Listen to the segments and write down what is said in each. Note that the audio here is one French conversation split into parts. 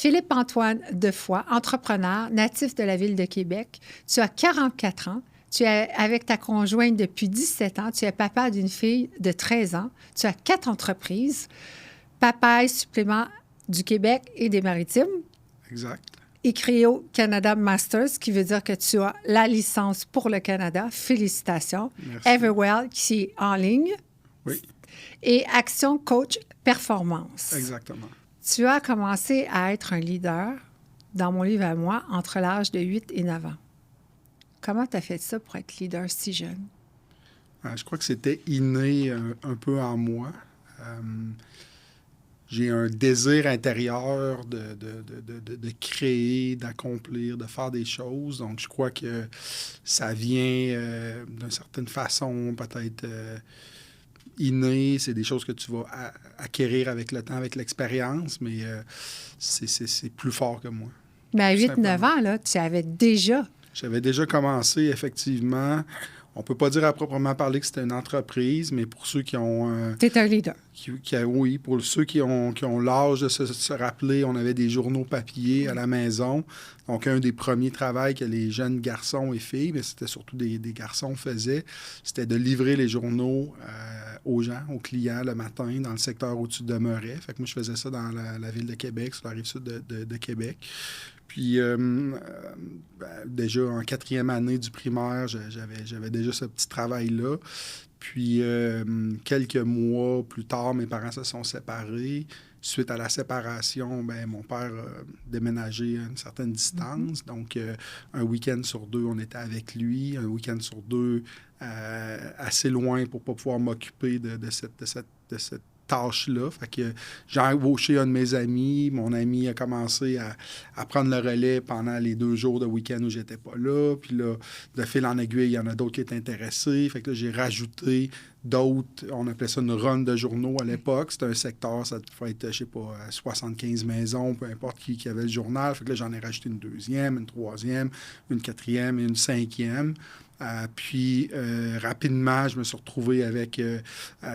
Philippe-Antoine Defoy, entrepreneur, natif de la ville de Québec. Tu as 44 ans. Tu es avec ta conjointe depuis 17 ans. Tu es papa d'une fille de 13 ans. Tu as 4 entreprises. Papaye Supplément du Québec et des Maritimes. Exact. Et Creo Canada Masters, qui veut dire que tu as la licence pour le Canada. Félicitations. Merci. Everwell, qui est en ligne. Oui. Et Action Coach Performance. Exactement. Tu as commencé à être un leader, dans mon livre à moi, entre l'âge de 8 et 9 ans. Comment tu as fait ça pour être leader si jeune? Je crois que c'était inné un peu en moi. J'ai un désir intérieur de créer, d'accomplir, de faire des choses. Donc, je crois que ça vient d'une certaine façon, peut-être inné. C'est des choses que tu vas acquérir avec le temps, avec l'expérience, mais c'est plus fort que moi. Mais à 8-9 ans, là, tu avais déjà... J'avais déjà commencé, effectivement. On ne peut pas dire à proprement parler que c'était une entreprise, mais pour ceux qui ont... Tu es un leader. Oui, pour ceux qui ont l'âge de se rappeler, on avait des journaux papier à la maison. Donc, un des premiers travaux que les jeunes garçons et filles, mais c'était surtout des garçons, faisaient, c'était de livrer les journaux aux gens, aux clients le matin dans le secteur où tu demeurais. Fait que moi, je faisais ça dans la ville de Québec, sur la rive sud de Québec. Puis, déjà en 4e année du primaire, j'avais déjà ce petit travail-là. Puis, quelques mois plus tard, mes parents se sont séparés. Suite à la séparation, mon père a déménagé à une certaine distance. Donc, un week-end sur 2, on était avec lui. Un week-end sur 2, assez loin pour ne pas pouvoir m'occuper de cette tâche-là. Fait que j'ai embauché un de mes amis. Mon ami a commencé à prendre le relais pendant les 2 jours de week-end où j'étais pas là. Puis là, de fil en aiguille, il y en a d'autres qui étaient intéressés. Fait que là, j'ai rajouté d'autres. On appelait ça une run de journaux à l'époque. C'était un secteur, ça pouvait être, je sais pas, 75 maisons, peu importe qui avait le journal. Fait que là, j'en ai rajouté une 2e, une 3e, une 4e et une 5e. Puis, rapidement, je me suis retrouvé avec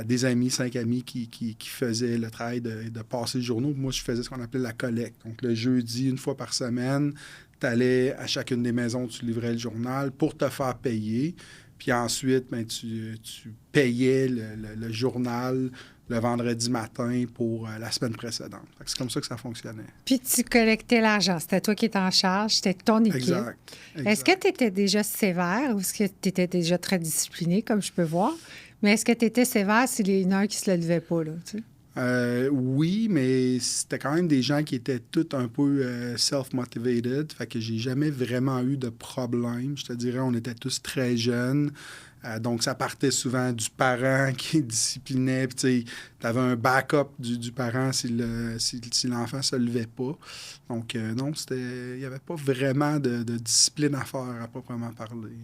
des amis, 5 amis qui faisaient le travail de passer le journaux. Moi, je faisais ce qu'on appelait la collecte. Donc, le jeudi, une fois par semaine, tu allais à chacune des maisons, tu livrais le journal pour te faire payer. Puis ensuite, tu payais le journal le vendredi matin pour la semaine précédente. C'est comme ça que ça fonctionnait. Puis tu collectais l'argent. C'était toi qui étais en charge, c'était ton équipe. Exact. Est-ce que tu étais déjà sévère ou est-ce que tu étais déjà très discipliné, comme je peux voir? Mais est-ce que tu étais sévère s'il y en a un qui se le levait pas, là, tu sais? Oui, mais c'était quand même des gens qui étaient tous un peu self-motivated. Fait que j'ai jamais vraiment eu de problème. Je te dirais, on était tous très jeunes. Donc, ça partait souvent du parent qui disciplinait. Puis, tu avais un backup du parent si l'enfant ne se levait pas. Donc, non, il n'y avait pas vraiment de discipline à faire, à proprement parler.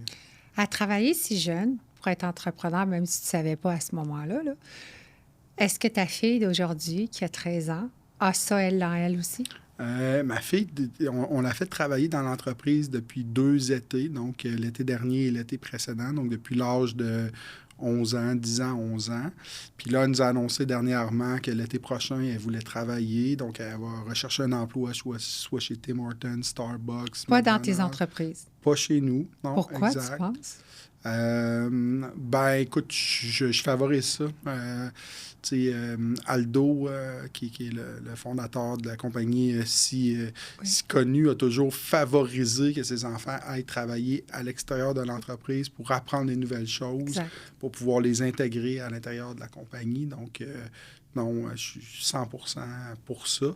À travailler si jeune, pour être entrepreneur, même si tu ne savais pas à ce moment-là, là, est-ce que ta fille d'aujourd'hui, qui a 13 ans, a ça, elle aussi? Ma fille, on l'a fait travailler dans l'entreprise depuis 2 étés, donc l'été dernier et l'été précédent, donc depuis l'âge de 11 ans, 10 ans, 11 ans. Puis là, elle nous a annoncé dernièrement que l'été prochain, elle voulait travailler, donc elle va rechercher un emploi soit chez Tim Hortons, Starbucks. Pas dans tes entreprises? Pas chez nous, non. Pourquoi, exact. tu penses? Écoute, je favorise ça. Aldo, qui est le fondateur de la compagnie si connu, a toujours favorisé que ses enfants aillent travailler à l'extérieur de l'entreprise pour apprendre des nouvelles choses, exact. Pour pouvoir les intégrer à l'intérieur de la compagnie. Donc, non, je suis 100% pour ça.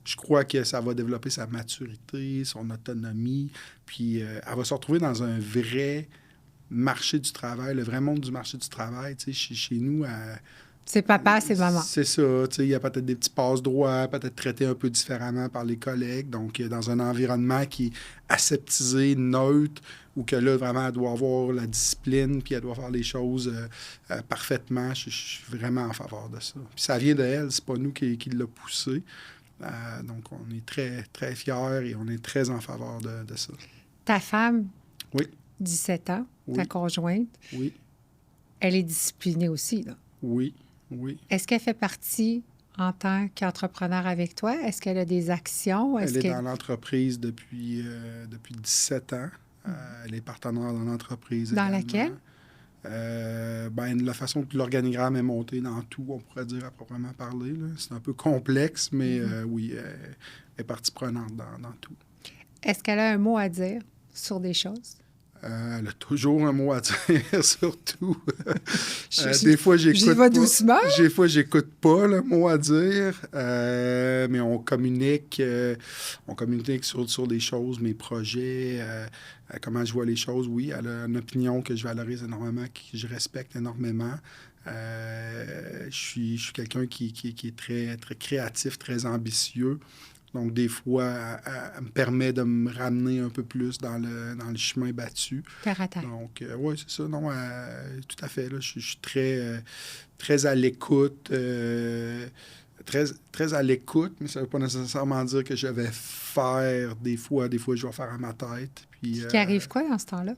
Je crois que ça va développer sa maturité, son autonomie, puis elle va se retrouver dans un vrai marché du travail, le vrai monde du marché du travail. Chez nous, c'est papa, c'est maman. C'est ça. Il y a peut-être des petits passe-droits, peut-être traités un peu différemment par les collègues. Donc, dans un environnement qui est aseptisé, neutre, où que là, vraiment, elle doit avoir la discipline, puis elle doit faire les choses parfaitement. Je suis vraiment en faveur de ça. Puis ça vient de elle, c'est pas nous qui l'a poussé. Donc, on est très, très fiers et on est très en faveur de ça. Ta femme, oui. 17 ans, oui. Ta conjointe, oui. Elle est disciplinée aussi, là. Oui, oui. Est-ce qu'elle fait partie, en tant qu'entrepreneur avec toi? Est-ce qu'elle a des actions? Elle est dans l'entreprise depuis 17 ans. Elle est partenaire dans l'entreprise Dans également. laquelle? La façon que l'organigramme est monté dans tout, on pourrait dire à proprement parler. Là. C'est un peu complexe, mais oui, elle est partie prenante dans tout. Est-ce qu'elle a un mot à dire sur des choses? Elle a toujours un mot à dire, surtout. Des fois, j'écoute J'y vais doucement. Des fois, j'écoute pas le mot à dire, mais on communique sur des choses, mes projets, comment je vois les choses. Oui, elle a une opinion que je valorise énormément, que je respecte énormément. Je suis quelqu'un qui est très, très créatif, très ambitieux. Donc, des fois, elle me permet de me ramener un peu plus dans le chemin battu. Terre à terre. Donc, oui, c'est ça. Non, tout à fait. Là, je suis très, très à l'écoute. Très, très à l'écoute, mais ça ne veut pas nécessairement dire que je vais faire des fois, je vais faire à ma tête. Puis, qui arrive quoi dans ce temps-là?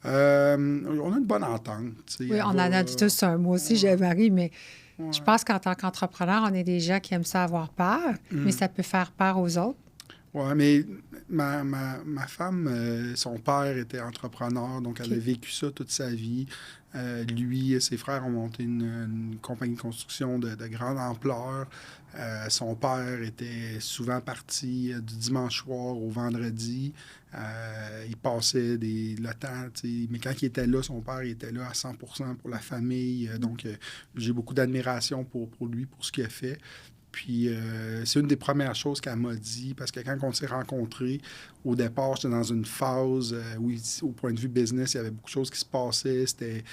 On a une bonne entente. Oui, on en a dit tous un. Moi aussi, j'ai Marie, mais Ouais. je pense qu'en tant qu'entrepreneur, on est des gens qui aiment ça avoir peur, mais ça peut faire peur aux autres. Oui, mais ma femme, son père était entrepreneur, donc elle a vécu ça toute sa vie. Lui et ses frères ont monté une compagnie de construction de grande ampleur. Son père était souvent parti du dimanche soir au vendredi. Il passait le temps, mais quand il était là, son père il était là à 100% pour la famille. Donc, j'ai beaucoup d'admiration pour lui, pour ce qu'il a fait. Puis, c'est une des premières choses qu'elle m'a dit, parce que quand on s'est rencontrés, au départ, j'étais dans une phase où, au point de vue business, il y avait beaucoup de choses qui se passaient. C'était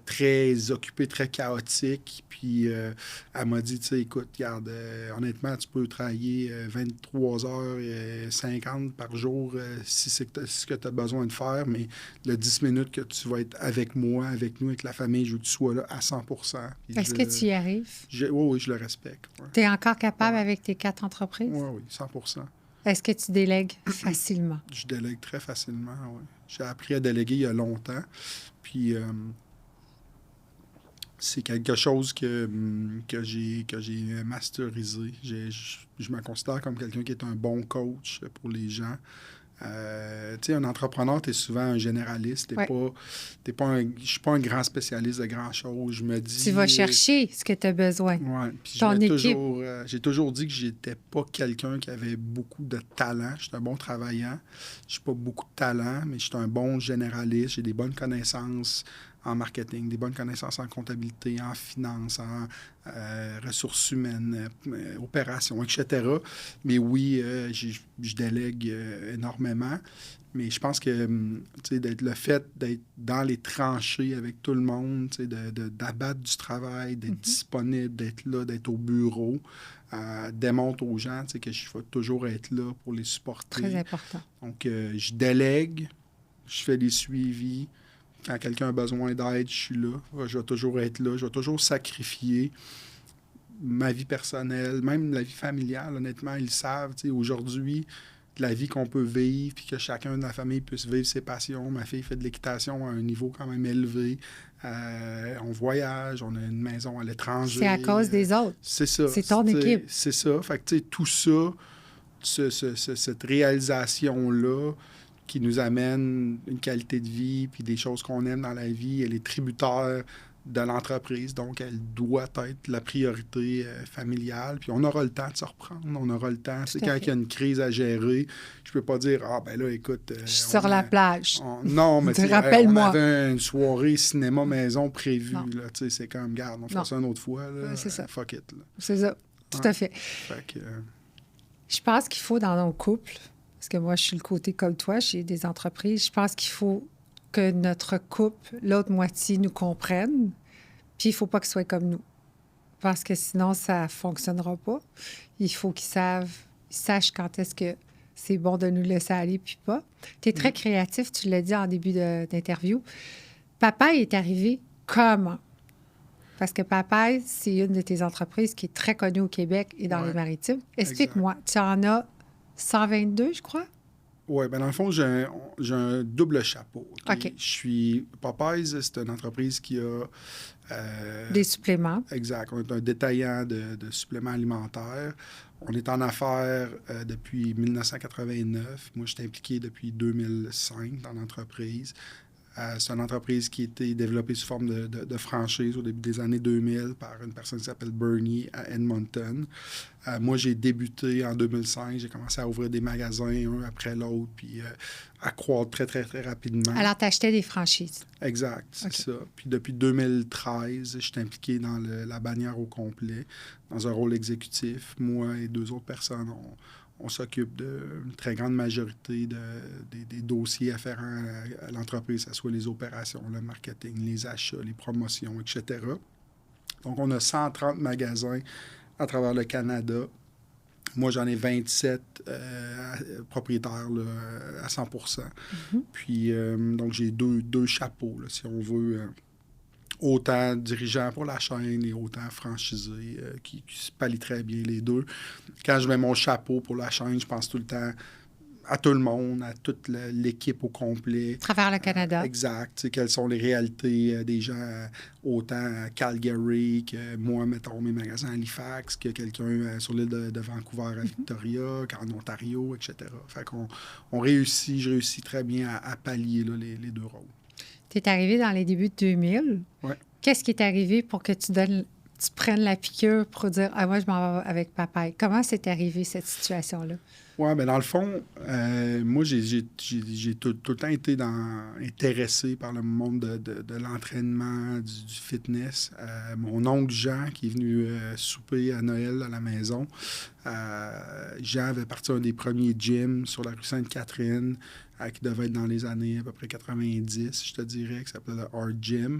très occupé, très chaotique. Puis, elle m'a dit, tu sais, écoute, regarde, honnêtement, tu peux travailler 23h50 par jour si c'est ce que tu as besoin de faire, mais le 10 minutes que tu vas être avec moi, avec nous, avec la famille, je veux que tu sois là à 100%. Est-ce que tu y arrives? Oui, je le respecte. Ouais. Tu es encore capable avec tes 4 entreprises? Oui, 100%. Est-ce que tu délègues facilement? Je délègue très facilement, oui. J'ai appris à déléguer il y a longtemps. Puis, c'est quelque chose que j'ai masterisé. Je me considère comme quelqu'un qui est un bon coach pour les gens. Tu sais, un entrepreneur, tu es souvent un généraliste. Je suis pas un grand spécialiste de grand-chose. Je me dis... Tu vas chercher ce que tu as besoin. Oui, puis ton équipe. J'ai toujours dit que j'étais pas quelqu'un qui avait beaucoup de talent. Je suis un bon travaillant. Je n'ai pas beaucoup de talent, mais je suis un bon généraliste. J'ai des bonnes connaissances en marketing, des bonnes connaissances en comptabilité, en finance, en ressources humaines, opérations, etc. Mais oui, je délègue énormément. Mais je pense que le fait d'être dans les tranchées avec tout le monde, d'abattre du travail, d'être disponible, d'être là, d'être au bureau, démontre aux gens que je vais toujours être là pour les supporter. Très important. Donc, je délègue, je fais des suivis. Quand quelqu'un a besoin d'aide, je suis là. Je vais toujours être là. Je vais toujours sacrifier ma vie personnelle, même la vie familiale. Honnêtement, ils le savent. Aujourd'hui, la vie qu'on peut vivre, puis que chacun de la famille puisse vivre ses passions. Ma fille fait de l'équitation à un niveau quand même élevé. On voyage, on a une maison à l'étranger. C'est à cause des autres. C'est ça. C'est ton équipe. C'est ça. Fait que, tout ça, cette réalisation-là, qui nous amène une qualité de vie puis des choses qu'on aime dans la vie, elle est tributaire de l'entreprise, donc elle doit être la priorité familiale. Puis on aura le temps de se reprendre, on aura le temps. C'est quand il y a une crise à gérer, je peux pas dire « Ah, ben là, écoute... je suis sur la plage. » Non, mais rappelle-moi. On avait une soirée cinéma-maison prévue. Là, c'est comme, garde, on fera ça une autre fois. Là, c'est ça. Fuck it. Là. C'est ça, tout à fait. Fait que, je pense qu'il faut dans nos couples, parce que moi, je suis le côté comme toi, j'ai des entreprises, je pense qu'il faut que notre couple, l'autre moitié, nous comprenne, puis il ne faut pas qu'il soit comme nous, parce que sinon, ça ne fonctionnera pas. Il faut qu'ils sachent quand est-ce que c'est bon de nous laisser aller, puis pas. Tu es très créatif, tu l'as dit en début d'interview. Papa est arrivé comment? Parce que Papa, c'est une de tes entreprises qui est très connue au Québec et dans les Maritimes. Explique-moi, tu en as 122, je crois? Oui, ben dans le fond, j'ai un double chapeau. OK. Je suis Popeyes, c'est une entreprise qui a... Des suppléments. Exact. On est un détaillant de suppléments alimentaires. On est en affaires depuis 1989. Moi, je suis impliqué depuis 2005 dans l'entreprise. C'est une entreprise qui a été développée sous forme de franchise au début des années 2000 par une personne qui s'appelle Bernie à Edmonton. Moi, j'ai débuté en 2005. J'ai commencé à ouvrir des magasins un après l'autre, puis à croître très, très, très rapidement. Alors, tu achetais des franchises. Exact, c'est OK. ça. Puis depuis 2013, je suis impliqué dans la bannière au complet, dans un rôle exécutif. Moi et 2 autres personnes, on s'occupe d'une très grande majorité des dossiers afférents à l'entreprise, que ce soit les opérations, le marketing, les achats, les promotions, etc. Donc, on a 130 magasins à travers le Canada. Moi, j'en ai 27 propriétaires là, à 100 Puis, donc, j'ai deux chapeaux, là, si on veut. Autant dirigeant pour la chaîne et autant franchisé, qui se pallient très bien les deux. Quand je mets mon chapeau pour la chaîne, je pense tout le temps à tout le monde, à toute l'équipe au complet. À travers le Canada. Exact. Tu sais, quelles sont les réalités des gens, autant à Calgary que moi, mettons, mes magasins à Halifax, que quelqu'un sur l'île de Vancouver à Victoria, qu'en Ontario, etc. Fait qu'on je réussis très bien à pallier là, les deux rôles. Tu es arrivé dans les débuts de 2000. Ouais. Qu'est-ce qui est arrivé pour que tu prennes la piqûre pour dire « Ah, moi, je m'en vais avec papa ». Comment c'est arrivé, cette situation-là? Oui, bien, dans le fond, moi, j'ai tout le temps été intéressé par le monde de l'entraînement, du fitness. Mon oncle Jean, qui est venu souper à Noël à la maison, Jean avait parti un des premiers gyms sur la rue Sainte-Catherine, qui devait être dans les années à peu près 90, je te dirais, qui s'appelait le Art Gym.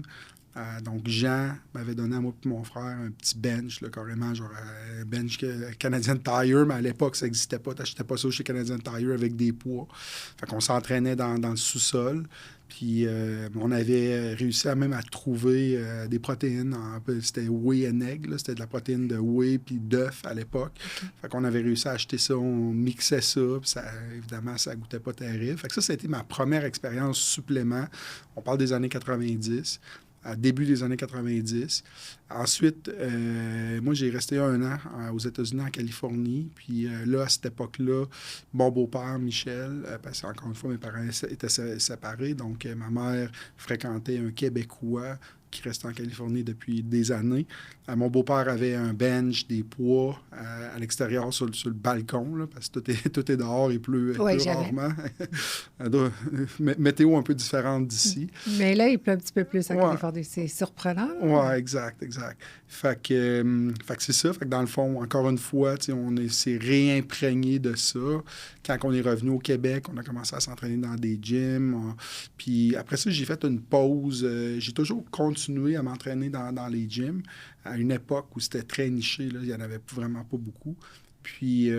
Donc, Jean m'avait donné à moi et mon frère un petit bench, là, carrément, genre un bench Canadian Tire, mais à l'époque, ça n'existait pas. Tu n'achetais pas ça chez Canadian Tire avec des poids. Fait qu'on s'entraînait dans le sous-sol. Puis, on avait réussi même à trouver des protéines. C'était whey and egg, là. C'était de la protéine de whey puis d'œuf à l'époque. Okay. Fait qu'on avait réussi à acheter ça, on mixait ça, puis évidemment, ça goûtait pas terrible. Fait que ça a été ma première expérience supplément. On parle des années 90. Début des années 90. Ensuite, moi, j'ai resté 1 an aux États-Unis, en Californie. Puis là, à cette époque-là, mon beau-père, Michel, parce qu'encore une fois, mes parents étaient séparés. Donc, ma mère fréquentait un Québécois qui restait en Californie depuis des années. Mon beau-père avait un bench, des poids à l'extérieur sur le balcon, là, parce que tout est dehors, il pleut rarement. Météo un peu différente d'ici. Mais là, il pleut un petit peu plus en Californie. C'est surprenant. Oui, exact. Fait que c'est ça. Fait que dans le fond, encore une fois, on s'est réimprégné de ça. Quand on est revenu au Québec, on a commencé à s'entraîner dans des gyms. Puis après ça, j'ai fait une pause. J'ai toujours continué à m'entraîner dans les gyms à une époque où c'était très niché. Là, il n'y en avait vraiment pas beaucoup. Puis,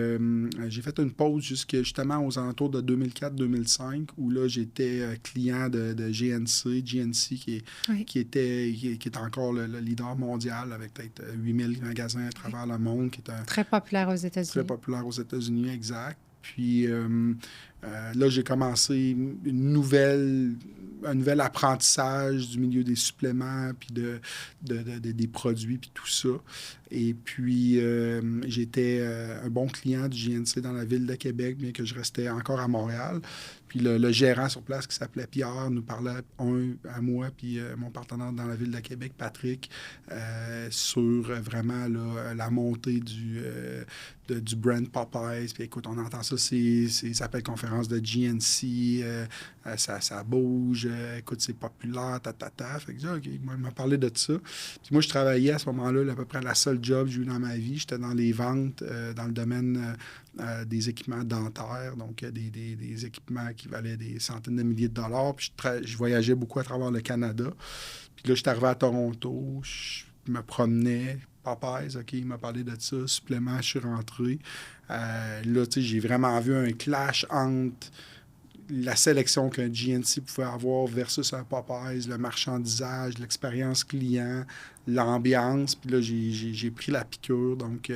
j'ai fait une pause justement aux alentours de 2004-2005, où là, j'étais client de GNC qui est encore le leader mondial, avec peut-être 8000 magasins à travers le monde. Qui est très populaire aux États-Unis. Très populaire aux États-Unis, exact. Puis là, j'ai commencé un nouvel apprentissage du milieu des suppléments, puis des produits, puis tout ça. Et puis, j'étais un bon client du GNC dans la ville de Québec, bien que je restais encore à Montréal. Puis le gérant sur place, qui s'appelait Pierre, nous parlait à moi, puis mon partenaire dans la ville de Québec, Patrick, sur vraiment là, la montée du brand Popeyes. Puis écoute, on entend ça, ces appels conférences de GNC, ça bouge, écoute, c'est populaire, Fait que, OK, il m'a parlé de ça. Puis moi, je travaillais à ce moment-là, à peu près la seule job que j'ai eu dans ma vie. J'étais dans les ventes, dans le domaine des équipements dentaires, donc des équipements qui valaient des centaines de milliers de dollars. Puis je voyageais beaucoup à travers le Canada. Puis là, j'étais arrivé à Toronto, je me promenais. Popeyes, OK, il m'a parlé de ça. Supplément, je suis rentré. Là, tu sais, j'ai vraiment vu un clash entre la sélection qu'un GNC pouvait avoir versus un Popeyes, le marchandisage, l'expérience client, l'ambiance. Puis là, j'ai pris la piqûre. Donc,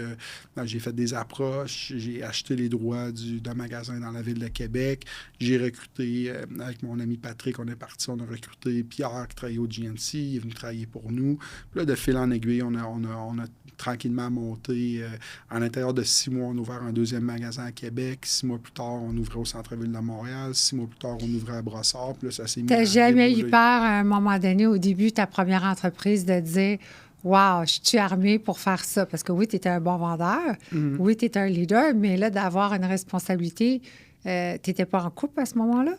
j'ai fait des approches. J'ai acheté les droits d'un magasin dans la ville de Québec. J'ai recruté, avec mon ami Patrick, on est parti, on a recruté Pierre qui travaillait au GNC. Il est venu travailler pour nous. Puis là, de fil en aiguille, on a tranquillement monté. À l'intérieur de 6 mois, on a ouvert un deuxième magasin à Québec. 6 mois plus tard, on ouvrait au centre-ville de Montréal. 6 mois plus tard, on ouvrait à Brossard. Puis là, ça s'est mis T'as à jamais eu dérouler. peur, à un moment donné, au début de ta première entreprise, de dire « Wow, je suis armée pour faire ça? » Parce que oui, tu étais un bon vendeur, oui, tu étais un leader, mais là, d'avoir une responsabilité, tu n'étais pas en couple à ce moment-là?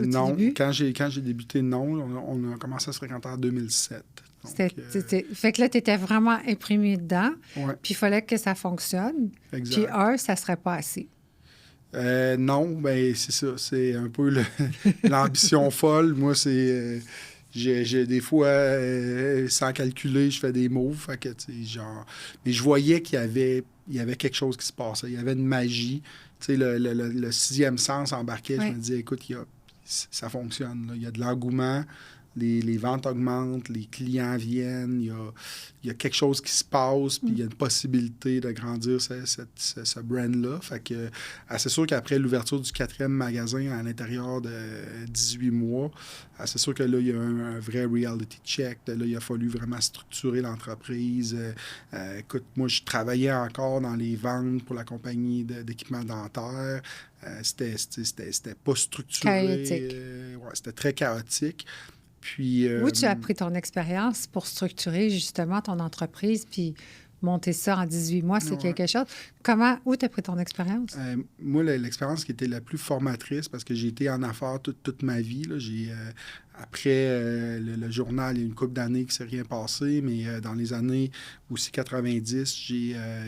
Non, début? quand j'ai débuté, non. On a commencé à se fréquenter en 2007. Donc, Fait que là, tu étais vraiment imprimé dedans, ouais, puis il fallait que ça fonctionne. exact. Puis ça ne serait pas assez. Non, ben c'est ça. C'est un peu l'ambition folle. Moi, c'est... j'ai des fois, sans calculer, je fais des moves. Fait que, tu sais, genre... Mais je voyais qu'il y avait quelque chose qui se passait. Il y avait une magie. Tu sais, le sixième sens embarquait. Ouais. Je me disais, écoute, ça fonctionne. Là. Il y a de l'engouement. Les ventes augmentent, les clients viennent, il y a quelque chose qui se passe, puis il y a une possibilité de grandir ce brand-là. Fait que, c'est sûr qu'après l'ouverture du 4e magasin à l'intérieur de 18 mois, c'est sûr que là, il y a un vrai reality check. Là, il a fallu vraiment structurer l'entreprise. Écoute, moi, je travaillais encore dans les ventes pour la compagnie d'équipements dentaires. C'était pas structuré. Chaotique. Ouais, c'était très chaotique. Puis, Où tu as pris ton expérience pour structurer justement ton entreprise, puis monter ça en 18 mois, c'est ouais. quelque chose. Où tu as pris ton expérience? Moi, l'expérience qui était la plus formatrice, parce que j'ai été en affaires toute ma vie, là, après le journal, il y a une couple d'années qui ne s'est rien passé, mais dans les années aussi 90,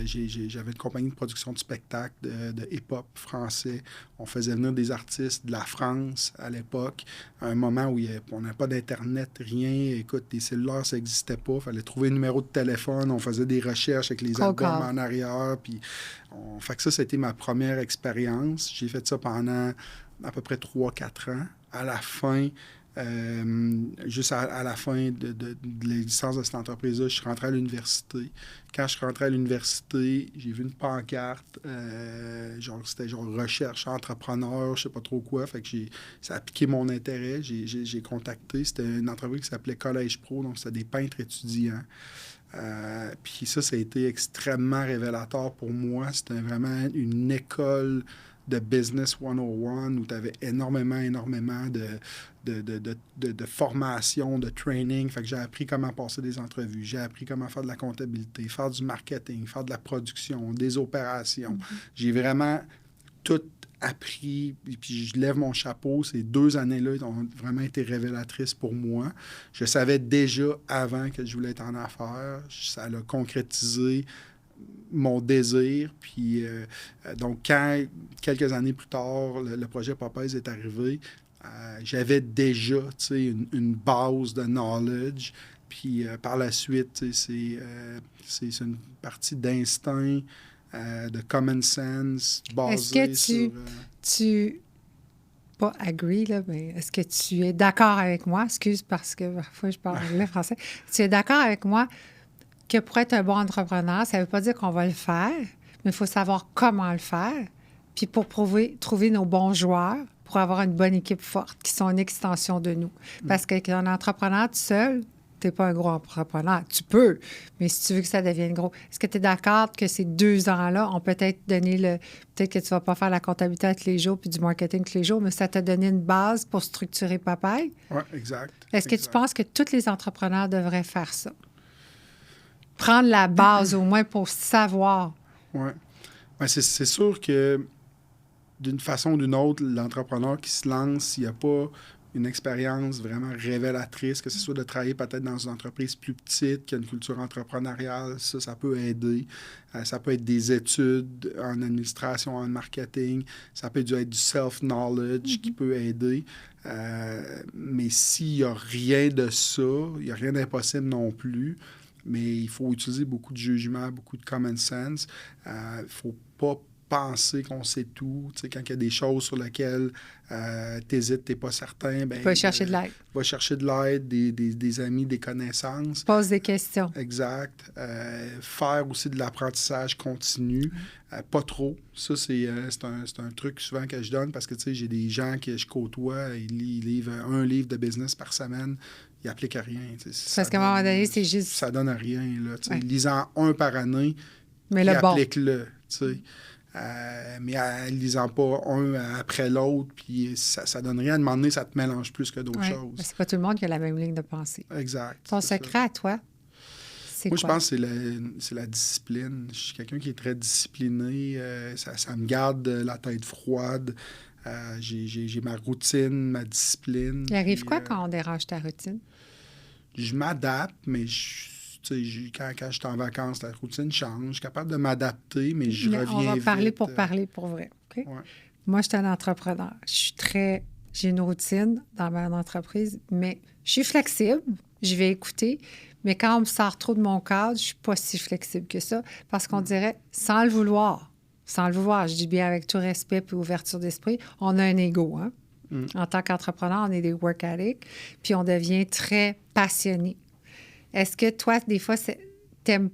j'avais une compagnie de production de spectacles de hip-hop français. On faisait venir des artistes de la France à l'époque, à un moment où on n'avait pas d'Internet, rien. Écoute, les cellulaires, ça n'existait pas. Il fallait trouver un numéro de téléphone. On faisait des recherches avec les albums en arrière. Puis fait que ça a été ma première expérience. J'ai fait ça pendant à peu près 3-4 ans. À la fin... juste à la fin de l'existence de cette entreprise-là, je suis rentré à l'université. Quand je suis rentré à l'université, j'ai vu une pancarte, c'était genre recherche entrepreneur, je sais pas trop quoi. Fait que ça a piqué mon intérêt. J'ai contacté. C'était une entreprise qui s'appelait Collège Pro, donc c'était des peintres étudiants. Puis ça a été extrêmement révélateur pour moi. C'était vraiment une école de Business 101 où tu avais énormément de formation, de training. Fait que j'ai appris comment passer des entrevues, j'ai appris comment faire de la comptabilité, faire du marketing, faire de la production, des opérations. J'ai vraiment tout appris, et puis je lève mon chapeau. Ces 2 années-là ont vraiment été révélatrices pour moi. Je savais déjà avant que je voulais être en affaires. Ça l'a concrétisé mon désir. Puis, donc, quand, quelques années plus tard, le projet Popeyes est arrivé, j'avais déjà, une base de knowledge. Puis, par la suite, c'est une partie d'instinct, de common sense, basée Est-ce que tu pas agree, là, mais est-ce que tu es d'accord avec moi? Excuse, parce que parfois, je parle anglais, français. Tu es d'accord avec moi que pour être un bon entrepreneur, ça ne veut pas dire qu'on va le faire, mais il faut savoir comment le faire, puis pour trouver nos bons joueurs, pour avoir une bonne équipe forte, qui sont une extension de nous. Parce qu'un entrepreneur tout seul, tu n'es pas un gros entrepreneur. Tu peux, mais si tu veux que ça devienne gros. Est-ce que tu es d'accord que ces 2 ans-là ont peut-être donné peut-être que tu ne vas pas faire la comptabilité tous les jours puis du marketing tous les jours, mais ça t'a donné une base pour structurer Popeyes? Oui, exact. Est-ce que tu penses que tous les entrepreneurs devraient faire ça? Prendre la base au moins pour savoir. Oui. Ben, c'est sûr que d'une façon ou d'une autre, l'entrepreneur qui se lance, s'il n'y a pas une expérience vraiment révélatrice, que ce soit de travailler peut-être dans une entreprise plus petite, qui a une culture entrepreneuriale, ça peut aider. Ça peut être des études en administration, en marketing. Ça peut être du self-knowledge qui peut aider. Mais s'il n'y a rien de ça, il n'y a rien d'impossible non plus. Mais il faut utiliser beaucoup de jugement, beaucoup de common sense. Il ne faut pas penser qu'on sait tout. Tu sais, quand il y a des choses sur lesquelles tu hésites, tu n'es pas certain, ben, Va chercher de l'aide. Va chercher de l'aide, des amis, des connaissances. Pose des questions. Exact. Faire aussi de l'apprentissage continu. Pas trop. Ça, c'est un truc souvent que je donne parce que, tu sais, j'ai des gens que je côtoie, ils lisent un livre de business par semaine, ils n'appliquent à rien. Parce qu'à un moment donné, c'est juste... Ça donne rien, là. Lisant un par année, mais ils le bon. appliquent-le, tu sais. Mais en lisant pas un après l'autre, puis ça donne rien. À un moment donné, ça te mélange plus que d'autres choses. C'est pas tout le monde qui a la même ligne de pensée. Exact. Ton secret à toi, c'est moi, quoi? Je pense que c'est la discipline. Je suis quelqu'un qui est très discipliné. Ça me garde la tête froide. J'ai ma routine, ma discipline. Il arrive quoi quand on dérange ta routine? Je m'adapte, mais quand je suis en vacances, la routine change. Je suis capable de m'adapter, mais je reviens on va parler vite. pour parler, pour vrai. Okay? Ouais. Moi, je suis un entrepreneur. J'ai une routine dans ma entreprise, mais je suis flexible. Je vais écouter. Mais quand on me sort trop de mon cadre, je ne suis pas si flexible que ça. Parce qu'on dirait, sans le vouloir, je dis bien avec tout respect et ouverture d'esprit, on a un ego. Hein? En tant qu'entrepreneur, on est des work addicts, puis on devient très passionné. Est-ce que toi, des fois, t'aimes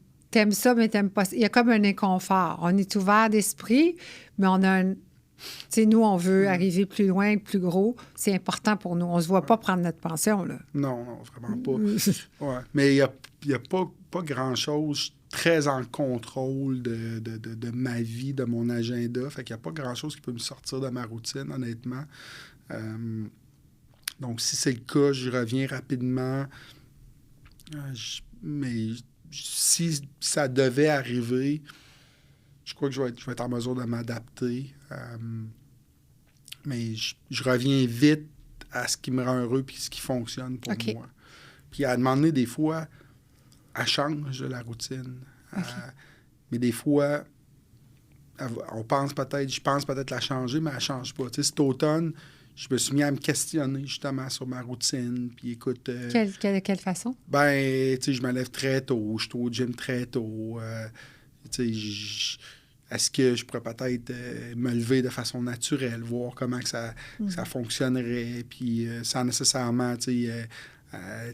ça, mais t'aimes pas ça? Il y a comme un inconfort. On est ouvert d'esprit, mais on a un... Tu sais, nous, on veut arriver plus loin, plus gros. C'est important pour nous. On ne se voit pas prendre notre pension, là. Non, vraiment pas. Ouais. Mais il n'y a pas grand-chose. Je suis très en contrôle de ma vie, de mon agenda. Fait qu'il n'y a pas grand-chose qui peut me sortir de ma routine, honnêtement. Donc, si c'est le cas, je reviens rapidement. Mais si ça devait arriver, je crois que je vais être en mesure de m'adapter. Mais je reviens vite à ce qui me rend heureux et ce qui fonctionne pour moi. Puis à demander des fois, elle change la routine. Mais des fois, je pense peut-être la changer, mais elle ne change pas. Tu sais, cet automne, je me suis mis à me questionner justement sur ma routine. Puis écoute... De quelle façon? Ben, tu sais, je me lève très tôt, je suis au gym très tôt. Tu sais, est-ce que je pourrais peut-être me lever de façon naturelle, voir comment que ça fonctionnerait, puis sans nécessairement, tu sais,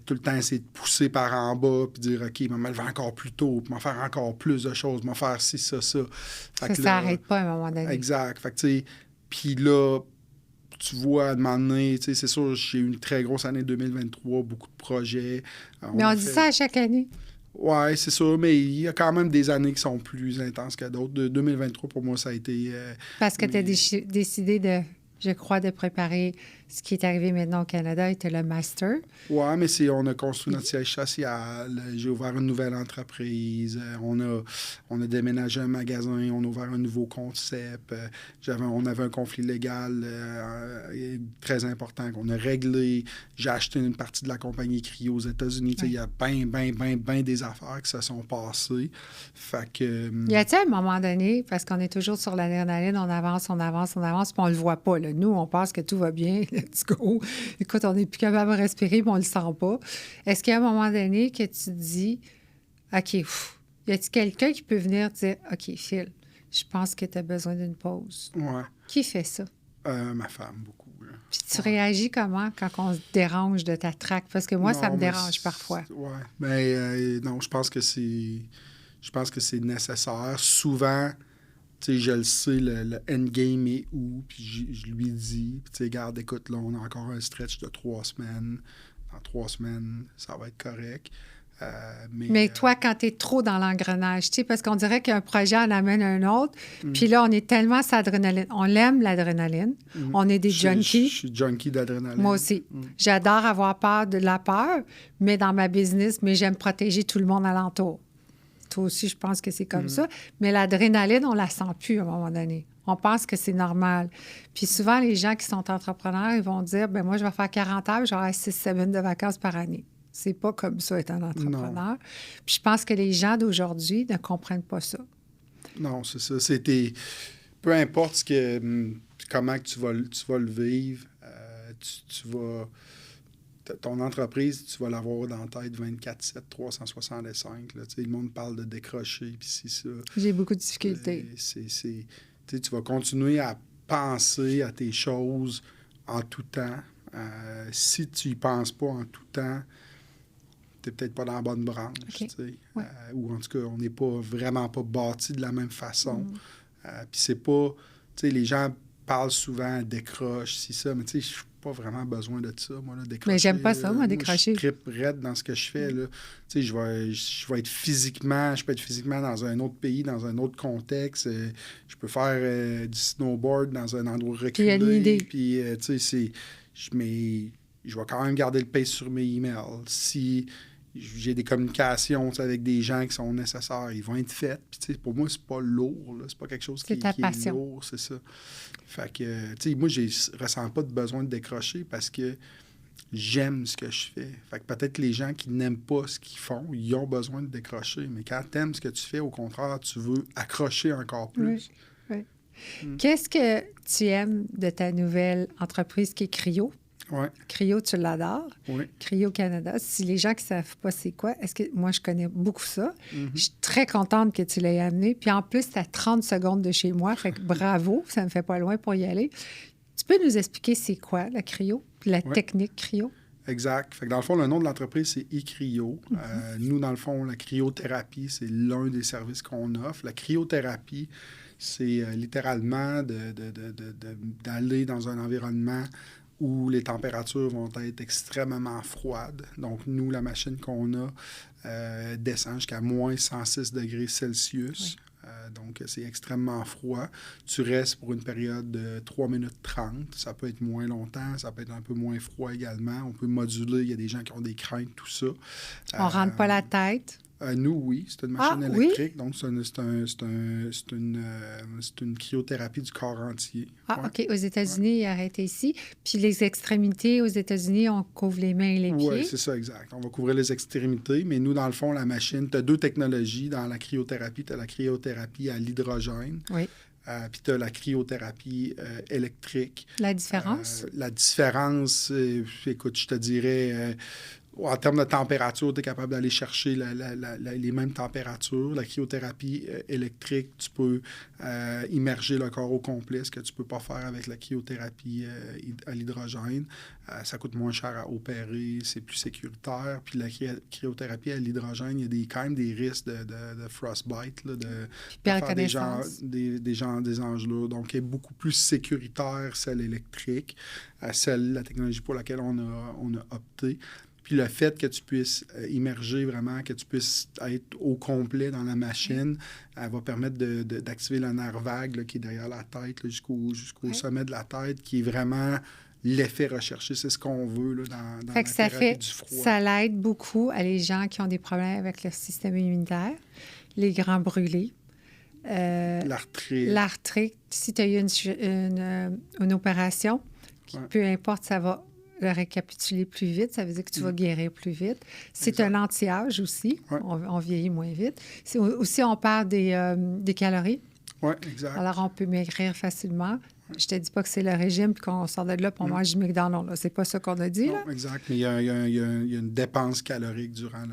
tout le temps essayer de pousser par en bas, puis dire, OK, je vais me lever encore plus tôt, puis m'en faire encore plus de choses, m'en faire ci, ça. Ça n'arrête pas à un moment donné. Exact. Fait que, tu sais, puis là, tu vois, à un moment donné, tu sais, c'est sûr, j'ai eu une très grosse année 2023, beaucoup de projets. Mais on dit ça à chaque année. Oui, c'est sûr, mais il y a quand même des années qui sont plus intenses que d'autres. 2023, pour moi, ça a été... Parce que tu as décidé de, je crois, de préparer ce qui est arrivé maintenant au Canada, était le master. Oui, mais on a construit notre siège social, j'ai ouvert une nouvelle entreprise, on a déménagé un magasin, on a ouvert un nouveau concept, on avait un conflit légal très important qu'on a réglé, j'ai acheté une partie de la compagnie Cryo aux États-Unis. Il y a bien des affaires qui se sont passées. Fait que... Y a-t-il un moment donné, parce qu'on est toujours sur l'adrénaline, on avance, puis on le voit pas. Là. Nous, on pense que tout va bien. Let's go. Écoute, on n'est plus capable de respirer, puis on le sent pas. Est-ce qu'il y a un moment donné que tu te dis, OK, y a-t-il quelqu'un qui peut venir te dire, OK, Phil, je pense que tu as besoin d'une pause? Ouais. Qui fait ça? Ma femme, beaucoup. Là. Puis tu réagis comment quand on se dérange de ta traque? Parce que moi, ça me dérange parfois. Oui. Mais non, je pense que c'est nécessaire. Souvent, tu sais, je le sais, le endgame est où, puis je lui dis, puis tu sais, regarde, écoute, là, on a encore un stretch de 3 semaines. Dans 3 semaines, ça va être correct. Mais toi, quand tu es trop dans l'engrenage, tu sais, parce qu'on dirait qu'un projet en amène un autre, puis là, on est tellement sur l'adrénaline. On l'aime, l'adrénaline. On est des junkies. Je suis junkie d'adrénaline. Moi aussi. J'adore avoir peur de la peur, mais dans ma business, mais j'aime protéger tout le monde alentour. Toi aussi, je pense que c'est comme ça. Mais l'adrénaline, on la sent plus à un moment donné. On pense que c'est normal. Puis souvent, les gens qui sont entrepreneurs, ils vont dire, ben moi, je vais faire 40 heures, j'aurai 6 semaines de vacances par année. C'est pas comme ça, être un entrepreneur. Non. Puis je pense que les gens d'aujourd'hui ne comprennent pas ça. Non, c'est ça. Peu importe comment tu vas le vivre, tu vas... Ton entreprise, tu vas l'avoir dans la tête 24/7, 365. Là. Le monde parle de décrocher, puis c'est ça. J'ai beaucoup de difficultés. Tu vas continuer à penser à tes choses en tout temps. Si tu y penses pas en tout temps, tu n'es peut-être pas dans la bonne branche. OK. Ouais. Ou en tout cas, on n'est pas vraiment pas bâti de la même façon. Puis c'est pas... les gens parlent souvent décroche, si ça, mais je n'ai pas vraiment besoin de ça, moi, là, décrocher. Mais j'aime pas ça, moi, décrocher. Je trippe raide dans ce que je fais, là. Je vais être physiquement... Je peux être physiquement dans un autre pays, dans un autre contexte. Je peux faire du snowboard dans un endroit reculé. Puis il y a l'idée. Puis, je vais quand même garder le pace sur mes emails. Si j'ai des communications avec des gens qui sont nécessaires, ils vont être faits. Puis, pour moi, c'est pas lourd. Là. C'est pas quelque chose qui est lourd, c'est ça. Fait que, moi, je ressens pas de besoin de décrocher parce que j'aime ce que je fais. Fait que peut-être les gens qui n'aiment pas ce qu'ils font, ils ont besoin de décrocher. Mais quand tu aimes ce que tu fais, au contraire, tu veux accrocher encore plus. Oui. Qu'est-ce que tu aimes de ta nouvelle entreprise qui est Cryo? Oui. Cryo, tu l'adores. Oui. Cryo Canada. Si les gens qui ne savent pas c'est quoi, est-ce que moi, je connais beaucoup ça. Je suis très contente que tu l'aies amené. Puis en plus, c'est à 30 secondes de chez moi. Fait que bravo, ça me fait pas loin pour y aller. Tu peux nous expliquer c'est quoi la cryo, puis la technique cryo? Exact. Fait que dans le fond, le nom de l'entreprise, c'est eCryo. Nous, dans le fond, la cryothérapie, c'est l'un des services qu'on offre. La cryothérapie, c'est littéralement d'aller dans un environnement où les températures vont être extrêmement froides. Donc, nous, la machine qu'on a descend jusqu'à moins 106 degrés Celsius. Oui. Donc, c'est extrêmement froid. Tu restes pour une période de 3 minutes 30. Ça peut être moins longtemps, ça peut être un peu moins froid également. On peut moduler. Il y a des gens qui ont des craintes, tout ça. On ne rentre pas la tête. Nous, oui. C'est une machine électrique. Oui? Donc, c'est une cryothérapie du corps entier. Ah, OK. Aux États-Unis, il a arrêté ici. Puis les extrémités, aux États-Unis, on couvre les mains et les pieds. Oui, c'est ça, exact. On va couvrir les extrémités. Mais nous, dans le fond, la machine, tu as 2 technologies dans la cryothérapie. Tu as la cryothérapie à l'hydrogène. Oui. Puis tu as la cryothérapie électrique. La différence? La différence, écoute, je te dirais... en termes de température, tu es capable d'aller chercher les mêmes températures. La cryothérapie électrique, tu peux immerger le corps au complet, ce que tu ne peux pas faire avec la cryothérapie à l'hydrogène. Ça coûte moins cher à opérer, c'est plus sécuritaire. Puis la cryothérapie à l'hydrogène, il y a quand même des risques de frostbite, là, de faire des engelures. Donc, elle est beaucoup plus sécuritaire, celle électrique, la technologie pour laquelle on a opté. Puis le fait que tu puisses immerger vraiment, que tu puisses être au complet dans la machine, elle va permettre d'activer le nerf vague là, qui est derrière la tête, là, jusqu'au sommet de la tête, qui est vraiment l'effet recherché. C'est ce qu'on veut là, dans la thérapie du froid. Ça l'aide beaucoup à les gens qui ont des problèmes avec leur système immunitaire, les grands brûlés. L'arthrite. Si tu as eu une opération, peu importe, ça va le récapituler plus vite, ça veut dire que tu vas guérir plus vite. C'est un anti-âge aussi, on vieillit moins vite. Aussi, on parle des calories. Oui, exact. Alors, on peut maigrir facilement. Je te dis pas que c'est le régime puis qu'on sort de là pour manger du McDonald's. C'est pas ça qu'on a dit. Non, exact. Mais il y a une dépense calorique durant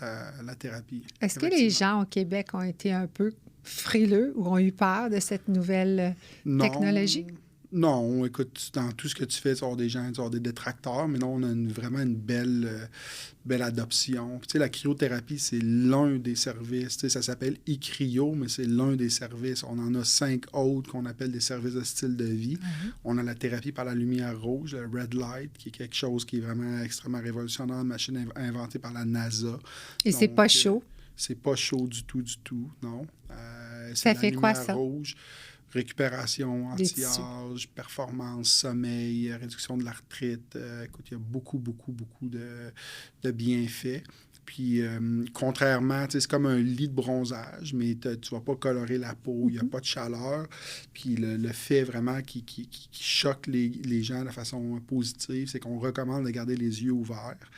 la thérapie. Est-ce que les gens au Québec ont été un peu frileux ou ont eu peur de cette nouvelle technologie? Non, écoute, dans tout ce que tu fais, tu as des gens, tu as des détracteurs, mais non, on a vraiment une belle adoption. Puis, la cryothérapie, c'est l'un des services. Ça s'appelle eCryo, mais c'est l'un des services. On en a 5 autres qu'on appelle des services de style de vie. On a la thérapie par la lumière rouge, le Red Light, qui est quelque chose qui est vraiment extrêmement révolutionnaire, une machine inventée par la NASA. Et c'est pas chaud? C'est pas chaud du tout, non. Ça fait quoi, ça? Rouge. Récupération, anti-âge, performance, sommeil, réduction de l'arthrite. Écoute, il y a beaucoup de bienfaits. Puis, contrairement, c'est comme un lit de bronzage, mais tu ne vas pas colorer la peau, il n'y a pas de chaleur. Puis, le fait vraiment qui choque les gens de façon positive, c'est qu'on recommande de garder les yeux ouverts.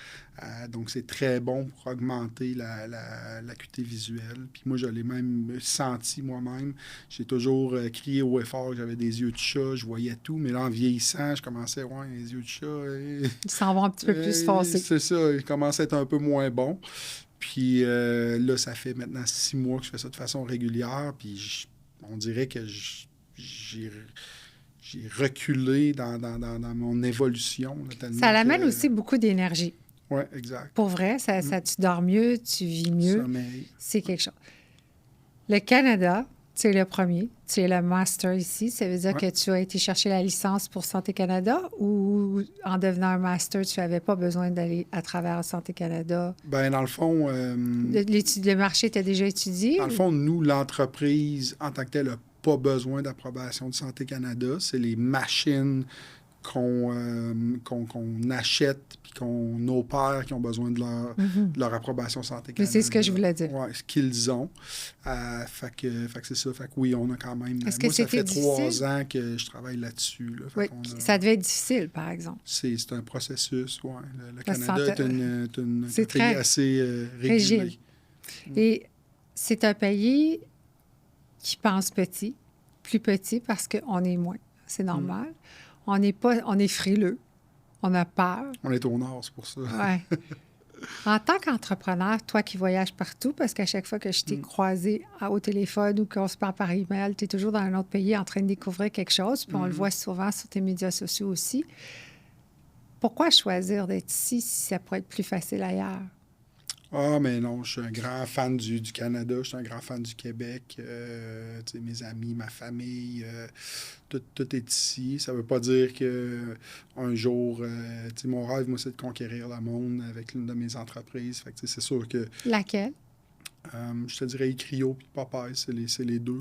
Donc, c'est très bon pour augmenter l'acuité visuelle. Puis moi, je l'ai même senti moi-même. J'ai toujours crié haut et fort que j'avais des yeux de chat, je voyais tout. Mais là, en vieillissant, je commençais, les yeux de chat... Ils s'en vont un petit peu plus foncés. C'est ça, ils commencent à être un peu moins bons. Puis là, ça fait maintenant 6 mois que je fais ça de façon régulière. Puis on dirait que je j'ai reculé dans mon évolution. Là, ça l'amène aussi beaucoup d'énergie. Oui, exact. Pour vrai, tu dors mieux, tu vis mieux. Sommeil. C'est quelque chose. Le Canada, tu es le premier. Tu es le master ici. Ça veut dire que tu as été chercher la licence pour Santé Canada ou en devenant un master, tu n'avais pas besoin d'aller à travers Santé Canada? Bien, dans le fond... le marché était déjà étudié? Dans le fond, nous, l'entreprise, en tant que telle, n'a pas besoin d'approbation de Santé Canada. C'est les machines qu'on achète puis qu'on opère qui ont besoin de leur approbation Santé Canada. Mais c'est ce que je voulais dire. Oui, ce qu'ils ont. Fait que c'est ça. Fait que oui, on a quand même... Est-ce moi, que ça fait difficile? 3 ans que je travaille là-dessus. Là. Oui, ça devait être difficile, par exemple. C'est un processus, oui. Le Canada est un pays assez régime. régulé. Et c'est un pays qui pense petit, plus petit parce qu'on est moins. C'est normal. On est frileux. On a peur. On est au nord, c'est pour ça. Oui. En tant qu'entrepreneur, toi qui voyages partout, parce qu'à chaque fois que je t'ai croisé au téléphone ou qu'on se parle par email, tu es toujours dans un autre pays en train de découvrir quelque chose, puis on le voit souvent sur tes médias sociaux aussi. Pourquoi choisir d'être ici si ça pourrait être plus facile ailleurs? Ah, mais non, je suis un grand fan du Canada, je suis un grand fan du Québec. Mes amis, ma famille, tout est ici. Ça ne veut pas dire qu'un jour, mon rêve, moi, c'est de conquérir le monde avec l'une de mes entreprises. Fait que, c'est sûr que... Laquelle? Je te dirais Icrio et Popeye, c'est les deux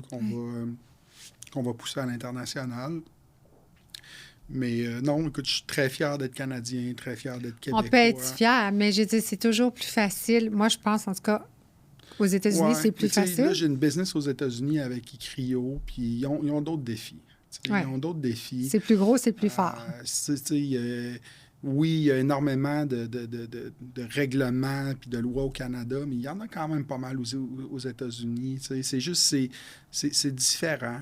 qu'on va pousser à l'international. Mais non, écoute, je suis très fier d'être Canadien, très fier d'être Québécois. On peut être fier, mais je dis, c'est toujours plus facile. Moi, je pense, en tout cas, aux États-Unis, c'est plus facile. Là, j'ai une business aux États-Unis avec Icrio, puis ils ont d'autres défis. Ils ont d'autres défis. C'est plus gros, c'est plus fort. Oui, il y a énormément de règlements puis de lois au Canada, mais il y en a quand même pas mal aux États-Unis. C'est juste, c'est différent.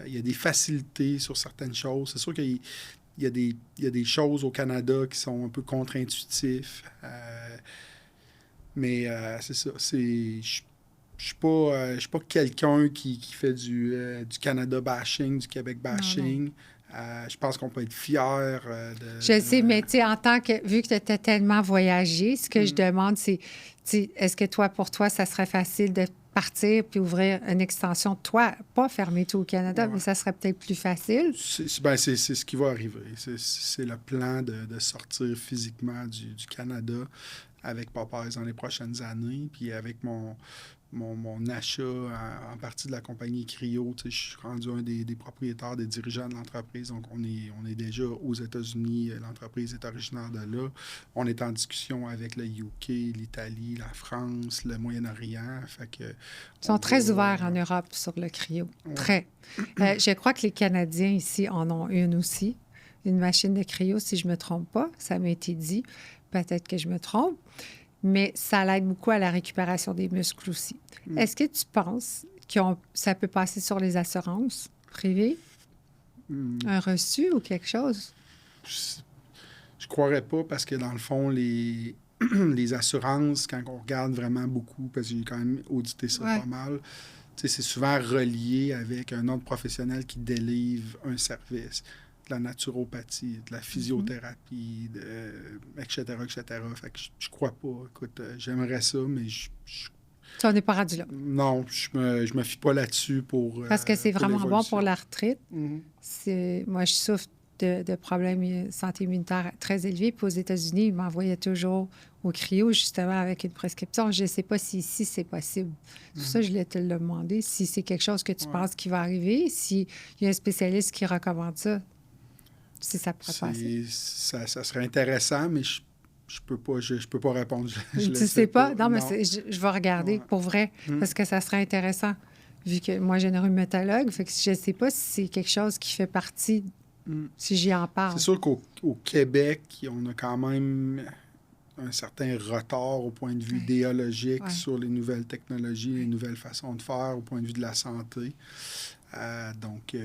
Il y a des facilités sur certaines choses. C'est sûr qu'il y a des choses au Canada qui sont un peu contre-intuitives. Mais c'est ça. Je suis pas quelqu'un qui fait du Canada bashing, du Québec bashing. Je pense qu'on peut être fier de... Je sais, mais tu sais, en tant que... Vu que tu as tellement voyagé, ce que je demande, c'est... Est-ce que pour toi, ça serait facile de partir puis ouvrir une extension de toi, pas fermer tout au Canada, mais ça serait peut-être plus facile? C'est ce qui va arriver. C'est le plan de sortir physiquement du Canada avec Popeyes dans les prochaines années, puis avec mon achat en partie de la compagnie Icrio. Je suis rendu un des propriétaires, des dirigeants de l'entreprise. Donc, on est déjà aux États-Unis. L'entreprise est originaire de là. On est en discussion avec le UK, l'Italie, la France, le Moyen-Orient. Ils sont très ouverts en Europe sur le cryo. Ouais. Très. Je crois que les Canadiens ici en ont une aussi, une machine de cryo, si je ne me trompe pas. Ça m'a été dit. Peut-être que je me trompe. Mais ça l'aide beaucoup à la récupération des muscles aussi. Est-ce que tu penses que ça peut passer sur les assurances privées? Un reçu ou quelque chose? Je croirais pas parce que, dans le fond, les assurances, quand on regarde vraiment beaucoup, parce que j'ai quand même audité ça pas mal, c'est souvent relié avec un autre professionnel qui délivre un service. De la naturopathie, de la physiothérapie, etc., etc. Fait que je crois pas. Écoute, j'aimerais ça, mais tu n'en es pas rendu là? Non, je me fie pas là-dessus pour... Parce que c'est vraiment bon pour l'arthrite. Moi, je souffre de problèmes de santé immunitaire très élevés. Puis aux États-Unis, ils m'envoyaient toujours au cryo, justement, avec une prescription. Je ne sais pas si ici, c'est possible. C'est pour ça que je voulais te le demander. Si c'est quelque chose que tu penses qui va arriver, s'il y a un spécialiste qui recommande ça. Si ça pourrait passer. Ça serait intéressant, mais je peux pas répondre. Tu ne sais pas? Non, mais je vais regarder pour vrai, parce que ça serait intéressant, vu que moi, j'ai une rhumatologue. Fait que je ne sais pas si c'est quelque chose qui fait partie, si j'y en parle. C'est sûr qu'au Québec, on a quand même un certain retard au point de vue idéologique sur les nouvelles technologies, les nouvelles façons de faire au point de vue de la santé. Donc,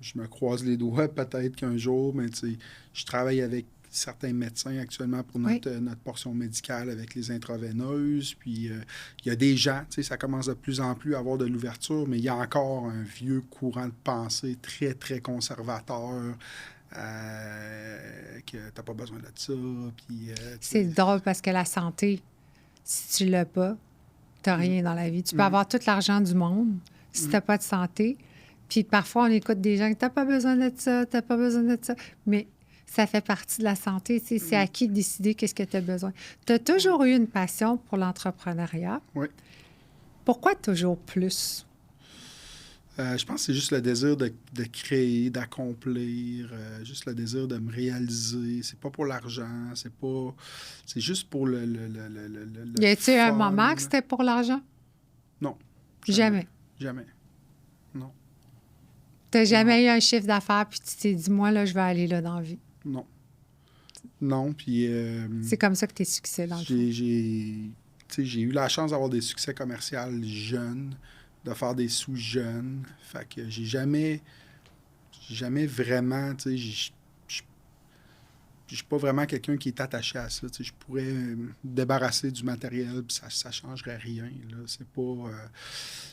je me croise les doigts peut-être qu'un jour, mais tu sais, je travaille avec certains médecins actuellement pour Oui. notre portion médicale avec les intraveineuses. Puis il y a des gens, ça commence de plus en plus à avoir de l'ouverture, mais il y a encore un vieux courant de pensée très, très conservateur. Que t'as pas besoin de ça. Puis, C'est drôle parce que la santé, si tu l'as pas, t'as rien dans la vie. Tu peux avoir tout l'argent du monde si t'as pas de santé. Puis parfois, on écoute des gens qui t'as pas besoin de ça, t'as pas besoin de ça. Mais ça fait partie de la santé. C'est à qui de décider qu'est-ce que tu as besoin. Tu as toujours eu une passion pour l'entrepreneuriat. Oui. Pourquoi toujours plus? Je pense que c'est juste le désir de créer, d'accomplir, juste le désir de me réaliser. C'est pas pour l'argent, c'est juste pour le Y a-t-il un fun. moment que c'était pour l'argent? Non. Jamais. Jamais. Non. T'as jamais eu un chiffre d'affaires puis tu t'es dit, moi, là, je vais aller là dans la vie. Non. Non, puis... C'est comme ça que tes succès dans le fond. J'ai eu la chance d'avoir des succès commerciaux jeunes, de faire des sous jeunes. Fait que j'ai jamais vraiment, je suis pas vraiment quelqu'un qui est attaché à ça. Je pourrais me débarrasser du matériel, puis ça changerait rien. Là. C'est pas...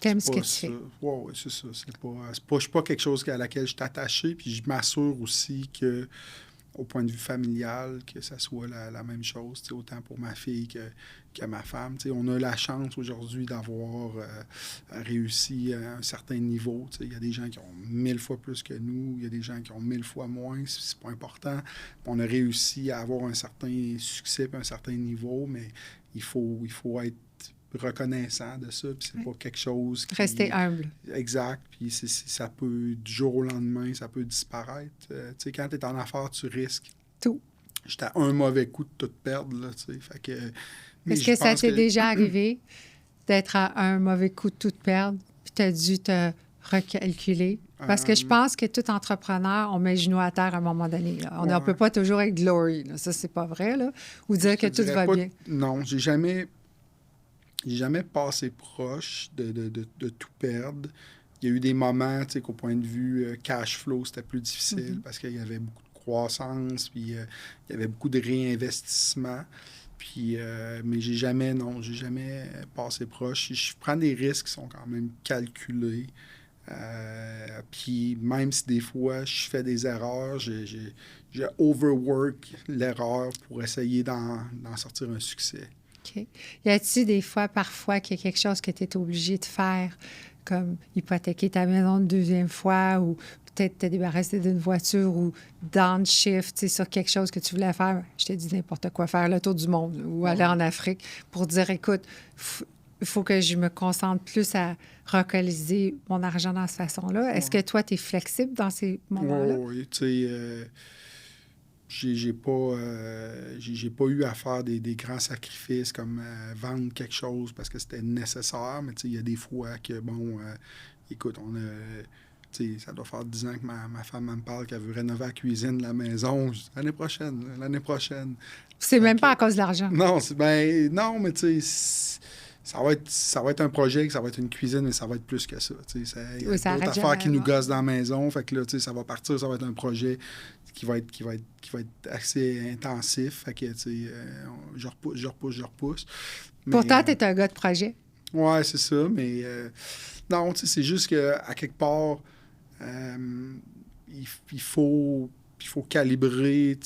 T'aimes c'est ce que pas tu ça. fais. Ouais, c'est ça. Je suis pas quelque chose à laquelle je suis attaché, puis je m'assure aussi que au point de vue familial, que ça soit la même chose, autant pour ma fille que ma femme. On a la chance aujourd'hui d'avoir réussi à un certain niveau. Il y a des gens qui ont 1000 fois plus que nous, il y a des gens qui ont 1000 fois moins, c'est pas important. On a réussi à avoir un certain succès et un certain niveau, mais il faut être reconnaissant de ça, puis c'est pas quelque chose qui... Rester humble. Exact, puis ça peut, du jour au lendemain, ça peut disparaître. Tu sais, quand t'es en affaires, tu risques. Tout. J'étais à un mauvais coup de tout perdre, là, tu sais, fait que... Est-ce que ça t'est déjà arrivé d'être à un mauvais coup de tout perdre, puis t'as dû te recalculer? Parce que je pense que tout entrepreneur, on met le genou à terre à un moment donné. Là. On ne peut pas toujours être glory. Là. Ça, c'est pas vrai. Là. Ou dire que tout va bien. Non, j'ai jamais passé proche de tout perdre. Il y a eu des moments, tu sais, qu'au point de vue cash flow, c'était plus difficile parce qu'il y avait beaucoup de croissance, puis il y avait beaucoup de réinvestissement. Puis, mais j'ai jamais passé proche. Je prends des risques qui sont quand même calculés. Puis même si des fois je fais des erreurs, je overwork l'erreur pour essayer d'en sortir un succès. OK. Y a-t-il des fois, parfois, qu'il y a quelque chose que tu es obligé de faire, comme hypothéquer ta maison une deuxième fois ou peut-être te débarrasser d'une voiture ou downshift sur quelque chose que tu voulais faire? Je t'ai dit n'importe quoi, faire le tour du monde ou aller en Afrique pour dire, écoute, il faut que je me concentre plus à relocaliser mon argent dans cette façon-là. Est-ce que toi, tu es flexible dans ces moments-là? Oui, tu sais... J'ai pas eu à faire des grands sacrifices comme vendre quelque chose parce que c'était nécessaire, mais il y a des fois que, bon, écoute, ça doit faire 10 ans que ma femme me parle qu'elle veut rénover la cuisine de la maison. Je dis, l'année prochaine. C'est même pas à cause de l'argent. Non, non, mais tu sais, ça va être un projet, ça va être une cuisine, mais ça va être plus que ça. Il y a d'autres affaires qui nous gossent dans la maison. Fait que là, ça va partir, ça va être un projet qui va être assez intensif. Fait que, je repousse. Pourtant, tu es un gars de projet. Ouais, c'est ça, mais non, c'est juste qu'à quelque part, il faut calibrer,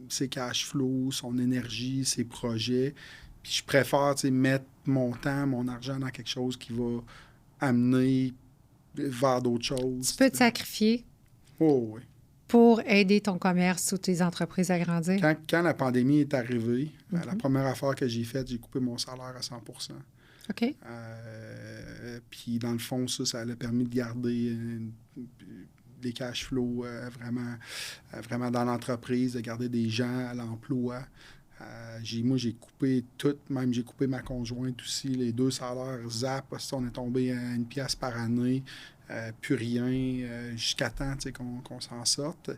ses cash flows, son énergie, ses projets. Puis je préfère, mettre mon temps, mon argent dans quelque chose qui va amener vers d'autres choses. Tu peux te sacrifier oui. Pour aider ton commerce ou tes entreprises à grandir? Quand la pandémie est arrivée, la première affaire que j'ai faite, j'ai coupé mon salaire à 100 OK. Puis dans le fond, ça a permis de garder des cash flows vraiment dans l'entreprise, de garder des gens à l'emploi. Moi, j'ai coupé tout, même j'ai coupé ma conjointe aussi, les 2 salaires, zap, on est tombé à 1 pièce par année, plus rien, jusqu'à temps qu'on s'en sorte.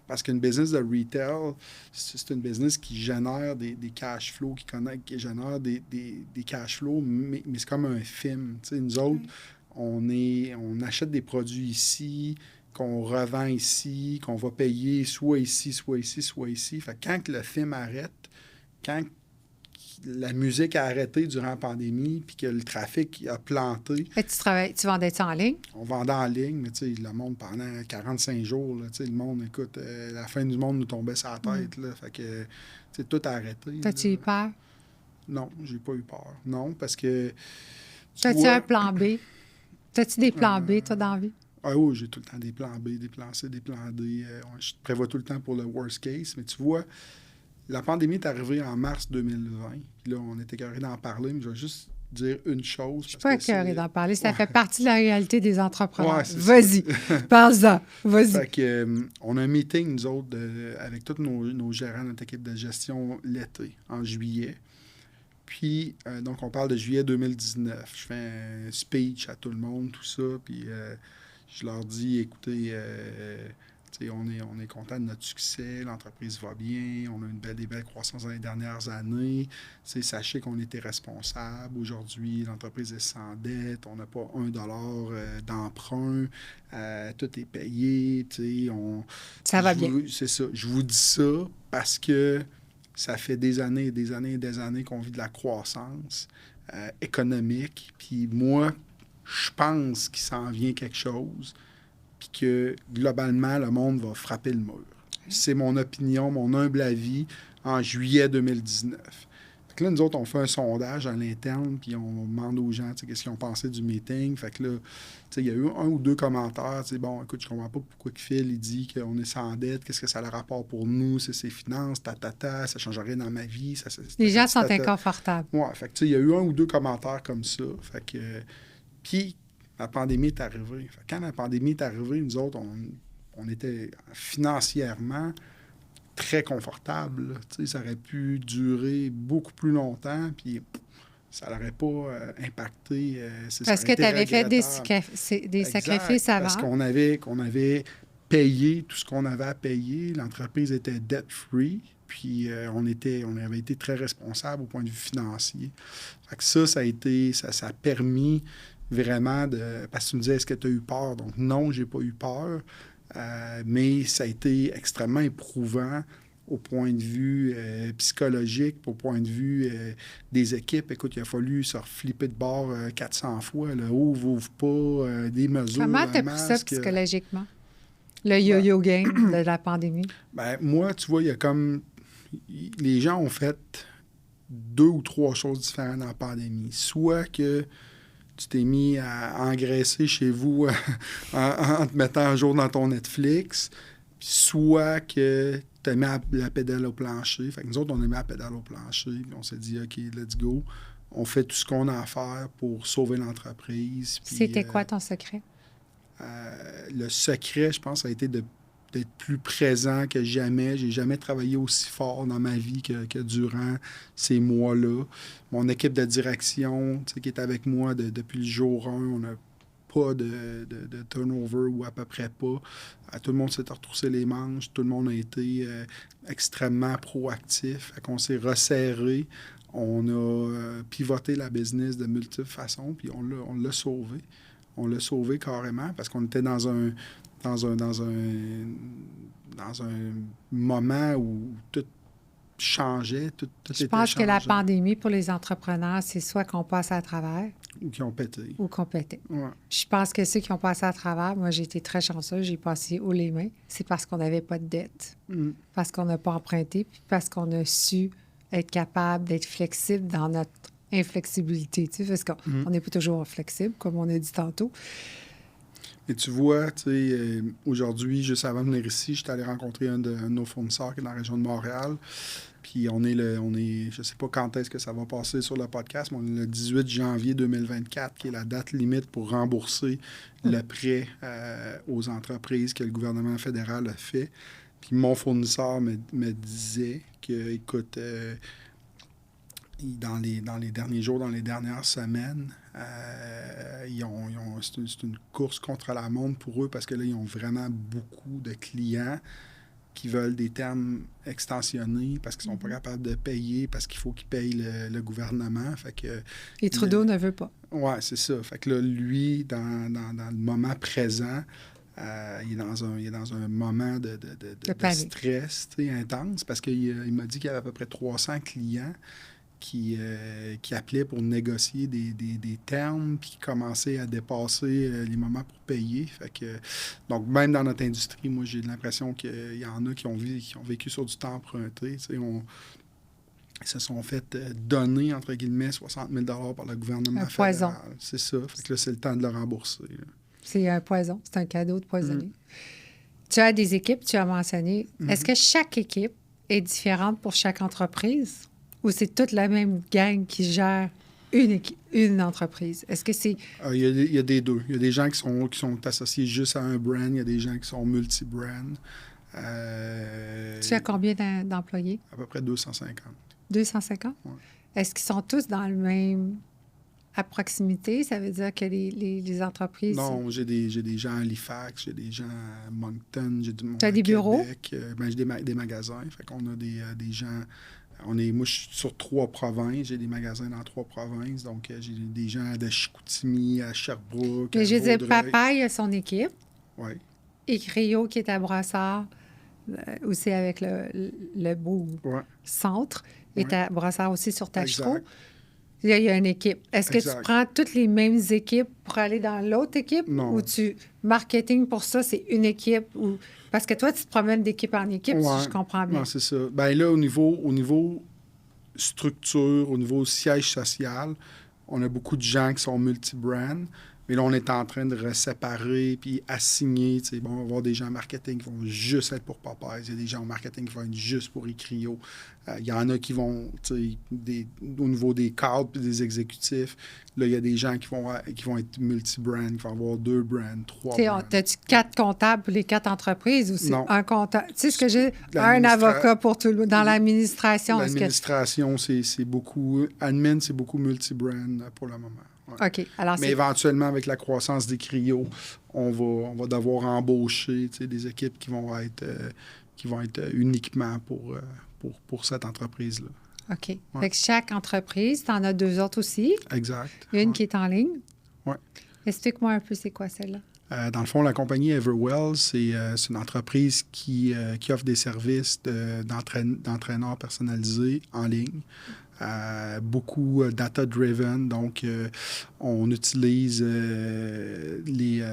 Parce qu'une business de retail, c'est une business qui génère des cash flows, qui génère des cash flows, mais c'est comme un film. Nous autres, on achète des produits ici, qu'on revend ici, qu'on va payer soit ici, soit ici, soit ici. Fait que quand le film arrête, quand la musique a arrêté durant la pandémie, puis que le trafic a planté. Et tu vendais ça en ligne? On vendait en ligne, mais tu sais, le monde, pendant 45 jours, là, tu sais, le monde, écoute, la fin du monde nous tombait sur la tête, là. Fait que, tu sais, tout a arrêté. T'as-tu eu peur? Non, j'ai pas eu peur. Non, parce que... T'as-tu un plan B? T'as-tu des plans B, toi, dans la vie? Ah oui, j'ai tout le temps des plans B, des plans C, des plans D. Je prévois tout le temps pour le worst case, mais tu vois... La pandémie est arrivée en mars 2020. Puis là, on était carré d'en parler, mais je vais juste dire une chose. Je suis pas carré d'en parler. Ça Ouais. fait partie de la réalité des entrepreneurs. Ouais, c'est Vas-y, parle-en. Vas-y. Fait que, on a un meeting, nous autres, avec tous nos gérants, notre équipe de gestion l'été, en juillet. Puis, donc, on parle de juillet 2019. Je fais un speech à tout le monde, tout ça. Puis, je leur dis, écoutez, on est content de notre succès, l'entreprise va bien, on a des belles croissances dans les dernières années. Sachez qu'on était responsable. Aujourd'hui, l'entreprise est sans dette, on n'a pas $1 d'emprunt, tout est payé. Ça va bien. C'est ça. Je vous dis ça parce que ça fait des années et des années et des années qu'on vit de la croissance économique. Puis moi, je pense qu'il s'en vient quelque chose. Puis que, globalement, le monde va frapper le mur. C'est mon opinion, mon humble avis, en juillet 2019. Fait que là, nous autres, on fait un sondage à l'interne, puis on demande aux gens, qu'est-ce qu'ils ont pensé du meeting. Fait que là, il y a eu 1 ou 2 commentaires, bon, écoute, je comprends pas pourquoi Phil, il dit qu'on est sans dette, qu'est-ce que ça a le rapport pour nous, c'est ses finances, ça change rien dans ma vie. Les gens sont inconfortables. Ouais, fait que, il y a eu 1 ou 2 commentaires comme ça. Fait que, puis, la pandémie est arrivée. Quand la pandémie est arrivée, nous autres, on était financièrement très confortables. Ça aurait pu durer beaucoup plus longtemps, puis ça n'aurait pas impacté. Parce que tu avais fait des sacrifices avant. Parce qu'on avait payé tout ce qu'on avait à payer. L'entreprise était debt-free. Puis on avait été très responsable au point de vue financier. Fait que ça a permis vraiment parce que tu me disais, est-ce que tu as eu peur? Donc non, j'ai pas eu peur, mais ça a été extrêmement éprouvant au point de vue psychologique, au point de vue des équipes. Écoute, il a fallu se reflipper de bord 400 fois, là, ouvre pas, des mesures. Comment tu as pris ça psychologiquement? Le yo-yo game de la pandémie? Ben, moi, tu vois, il y a comme... Les gens ont fait 2 ou 3 choses différentes dans la pandémie. Soit que tu t'es mis à engraisser chez vous en te mettant un jour dans ton Netflix, soit que tu as mis la pédale au plancher. Fait que nous autres, on a mis la pédale au plancher, puis on s'est dit, OK, let's go. On fait tout ce qu'on a à faire pour sauver l'entreprise. C'était quoi ton secret? Le secret, je pense, ça a été d'être plus présent que jamais. J'ai jamais travaillé aussi fort dans ma vie que durant ces mois-là. Mon équipe de direction, qui est avec moi depuis le jour 1, on n'a pas de turnover ou à peu près pas. Tout le monde s'est retroussé les manches. Tout le monde a été extrêmement proactif. Fait qu'on s'est resserré. On a pivoté la business de multiples façons, puis on l'a sauvé. On l'a sauvé carrément parce qu'on était dans un moment où tout changeait, tout était Je pense changeant. que la pandémie, pour les entrepreneurs, c'est soit qu'on passe à travers... Ou qui ont pété. Ou qu'on pétait. Ouais. Je pense que ceux qui ont passé à travers, moi, j'ai été très chanceuse, j'ai passé haut les mains, c'est parce qu'on n'avait pas de dette, parce qu'on n'a pas emprunté, puis parce qu'on a su être capable d'être flexible dans notre inflexibilité, tu sais, parce qu'on n'est pas toujours flexible, comme on a dit tantôt. Et tu vois, aujourd'hui, juste avant de venir ici, j'étais allé rencontrer un de nos fournisseurs qui est dans la région de Montréal. Puis on est, je ne sais pas quand est-ce que ça va passer sur le podcast, mais on est le 18 janvier 2024, qui est la date limite pour rembourser le prêt aux entreprises que le gouvernement fédéral a fait. Puis mon fournisseur me disait que, écoute, dans les derniers jours, dans les dernières semaines, c'est une course contre la montre pour eux parce que là, ils ont vraiment beaucoup de clients qui veulent des termes extensionnés parce qu'ils sont pas capables de payer, parce qu'il faut qu'ils payent le gouvernement. Fait que, et Trudeau ne veut pas. Oui, c'est ça. Fait que là, lui, dans le moment présent, il est dans un moment de stress intense parce qu'il m'a dit qu'il y avait à peu près 300 clients qui appelaient pour négocier des termes puis qui commençaient à dépasser les moments pour payer. Donc, même dans notre industrie, moi, j'ai l'impression qu'il y en a qui ont vécu sur du temps emprunté. Ils se sont fait donner, entre guillemets, 60 000 $ par le gouvernement fédéral. C'est ça. Fait que là, c'est le temps de le rembourser. Là. C'est un poison. C'est un cadeau de poisonné. Tu as des équipes, tu as mentionné. Est-ce que chaque équipe est différente pour chaque entreprise ou c'est toute la même gang qui gère une entreprise? Est-ce que c'est... Il y a des deux. Il y a des gens qui sont associés juste à un brand. Il y a des gens qui sont multi-brand. Tu as combien d'employés? À peu près 250. 250? Oui. Est-ce qu'ils sont tous dans le même... à proximité? Ça veut dire que les entreprises... Non, j'ai des gens à Halifax, j'ai des gens à Moncton, j'ai du monde à Québec. Bureaux? J'ai des magasins. Fait qu'on a des gens... Moi, je suis sur 3 provinces. J'ai des magasins dans 3 provinces. Donc, j'ai des gens de Chicoutimi à Sherbrooke, mais je disais, papa, il a son équipe. Oui. Et Cryo, qui est à Brossard, aussi avec le beau centre, est à Brossard aussi sur Tachereau. Il y a une équipe. Est-ce que tu prends toutes les mêmes équipes pour aller dans l'autre équipe? Non. Ou marketing pour ça, c'est une équipe? Parce que toi, tu te promènes d'équipe en équipe, si je comprends bien. Non, c'est ça. Bien là, au niveau structure, au niveau siège social, on a beaucoup de gens qui sont multi-brand. Mais là, on est en train de séparer puis assigner. On va avoir des gens en marketing qui vont juste être pour Popeyes. Il y a des gens en marketing qui vont être juste pour Icrio. Il y en a qui vont, au niveau des cadres puis des exécutifs, là, il y a des gens qui vont être multi-brand, qui vont avoir 2 brands, 3 brands. As-tu 4 comptables pour les 4 entreprises ou c'est un comptable? Tu sais ce que j'ai? Un avocat pour tout le monde. Dans l'administration. L'administration, c'est beaucoup... Admin, c'est beaucoup multi-brand pour le moment. Ouais. OK. Alors, mais éventuellement, avec la croissance des Cryo, on va devoir embaucher des équipes qui vont être uniquement pour cette entreprise-là. OK. Ouais. Fait que chaque entreprise, tu en as 2 autres aussi. Exact. Une qui est en ligne. Oui. Explique-moi un peu, c'est quoi celle-là? Dans le fond, la compagnie Everwell, c'est une entreprise qui offre des services d'entraîneurs personnalisés en ligne. Beaucoup data-driven, donc on utilise les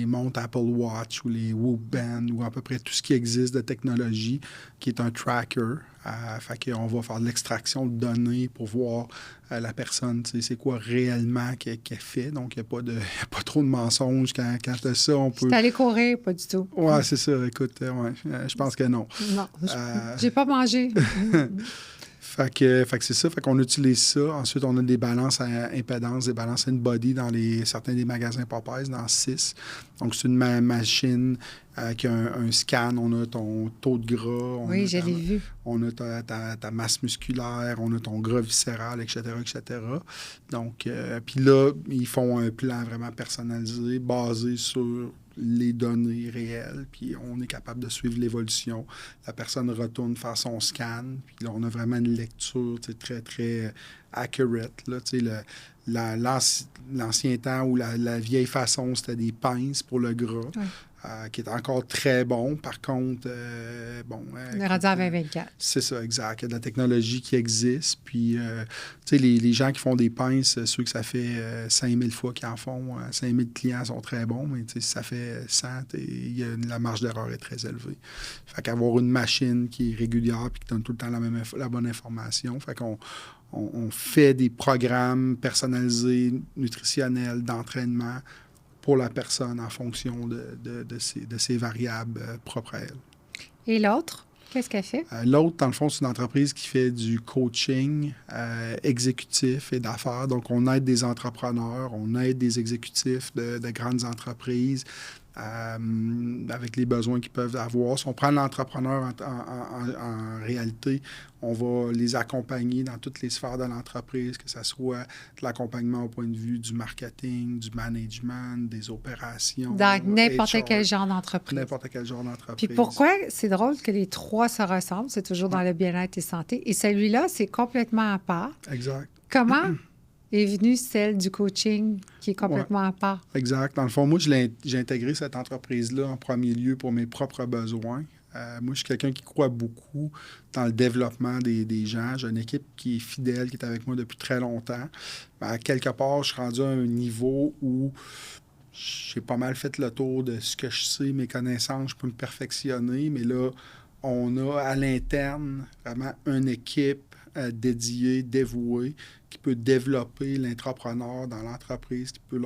montres Apple Watch ou les Whoop Band ou à peu près tout ce qui existe de technologie qui est un tracker. Fait qu'on va faire de l'extraction de données pour voir la personne, c'est quoi réellement qu'elle fait. Donc, il n'y a pas trop de mensonges quand tu as ça. On peut... Tu es allé courir, pas du tout. Oui, c'est ça. Écoute, je pense que non. Non, j'ai pas mangé. Fait que c'est ça. Fait qu'on utilise ça. Ensuite, on a des balances à impédance, des balances in-body dans certains des magasins Popeyes, dans 6. Donc, c'est une machine qui a un scan. On a ton taux de gras. Oui, je l'ai vu. On a ta masse musculaire, on a ton gras viscéral, etc., etc. Donc, puis là, ils font un plan vraiment personnalisé, basé sur les données réelles, puis on est capable de suivre l'évolution. La personne retourne faire son scan, puis là, on a vraiment une lecture très, très accurate. Là, l'ancien temps où la vieille façon, c'était des pinces pour le gras, qui est encore très bon. Par contre, on est rendu à 2024. C'est ça, exact. Il y a de la technologie qui existe. Puis, les gens qui font des pinces, ceux que ça fait 5000 fois qu'ils en font, 5000 clients sont très bons, mais si ça fait 100, la marge d'erreur est très élevée. Fait qu'avoir une machine qui est régulière puis qui donne tout le temps la bonne information, fait qu'on fait des programmes personnalisés, nutritionnels, d'entraînement pour la personne en fonction de ses variables propres à elle. Et l'autre, qu'est-ce qu'elle fait? L'autre, dans le fond, c'est une entreprise qui fait du coaching exécutif et d'affaires. Donc, on aide des entrepreneurs, on aide des exécutifs de grandes entreprises avec les besoins qu'ils peuvent avoir. Si on prend l'entrepreneur en réalité, on va les accompagner dans toutes les sphères de l'entreprise, que ce soit de l'accompagnement au point de vue du marketing, du management, des opérations. Dans n'importe quel genre d'entreprise. N'importe quel genre d'entreprise. Puis pourquoi c'est drôle que les 3 se ressemblent, c'est toujours dans le bien-être et santé, et celui-là, c'est complètement à part. Exact. Comment est venue celle du coaching qui est complètement à part. Exact. Dans le fond, moi, j'ai intégré cette entreprise-là en premier lieu pour mes propres besoins. Moi, je suis quelqu'un qui croit beaucoup dans le développement des gens. J'ai une équipe qui est fidèle, qui est avec moi depuis très longtemps. À quelque part, je suis rendu à un niveau où j'ai pas mal fait le tour de ce que je sais, mes connaissances, je peux me perfectionner, mais là, on a à l'interne vraiment une équipe dédiée, dévouée, qui peut développer l'entrepreneur dans l'entreprise, qui peut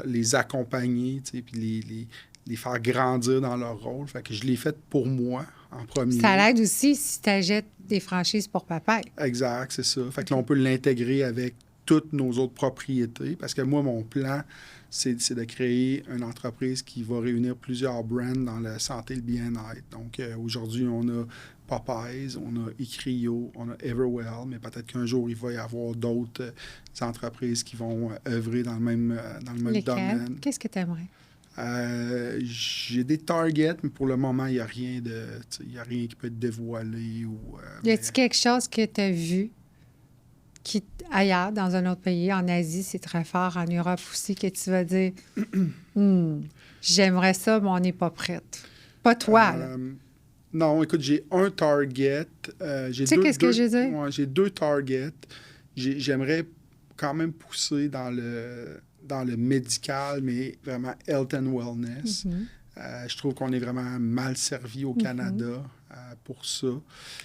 les accompagner, tu sais, puis les faire grandir dans leur rôle. Fait que je l'ai fait pour moi en premier. Ça l'aide aussi si tu achètes des franchises pour papa. Exact, c'est ça. Fait que là, on peut l'intégrer avec toutes nos autres propriétés. Parce que moi, mon plan, c'est de créer une entreprise qui va réunir plusieurs brands dans la santé et le bien-être. Donc, aujourd'hui, on a Popeyes, on a Icrio, on a Everwell, mais peut-être qu'un jour, il va y avoir d'autres entreprises qui vont œuvrer dans le même domaine. Qu'est-ce que tu aimerais? J'ai des targets, mais pour le moment, il n'y a rien qui peut être dévoilé. Y a-t-il quelque chose que tu as vu ailleurs, dans un autre pays, en Asie, c'est très fort, en Europe aussi, que tu vas dire j'aimerais ça, mais on n'est pas prête. Pas toi, là. Non, écoute, j'ai un target. Tu sais qu'est-ce que je veux dire? Ouais, j'ai 2 targets. J'aimerais quand même pousser dans le médical, mais vraiment health and wellness. Je trouve qu'on est vraiment mal servi au Canada pour ça.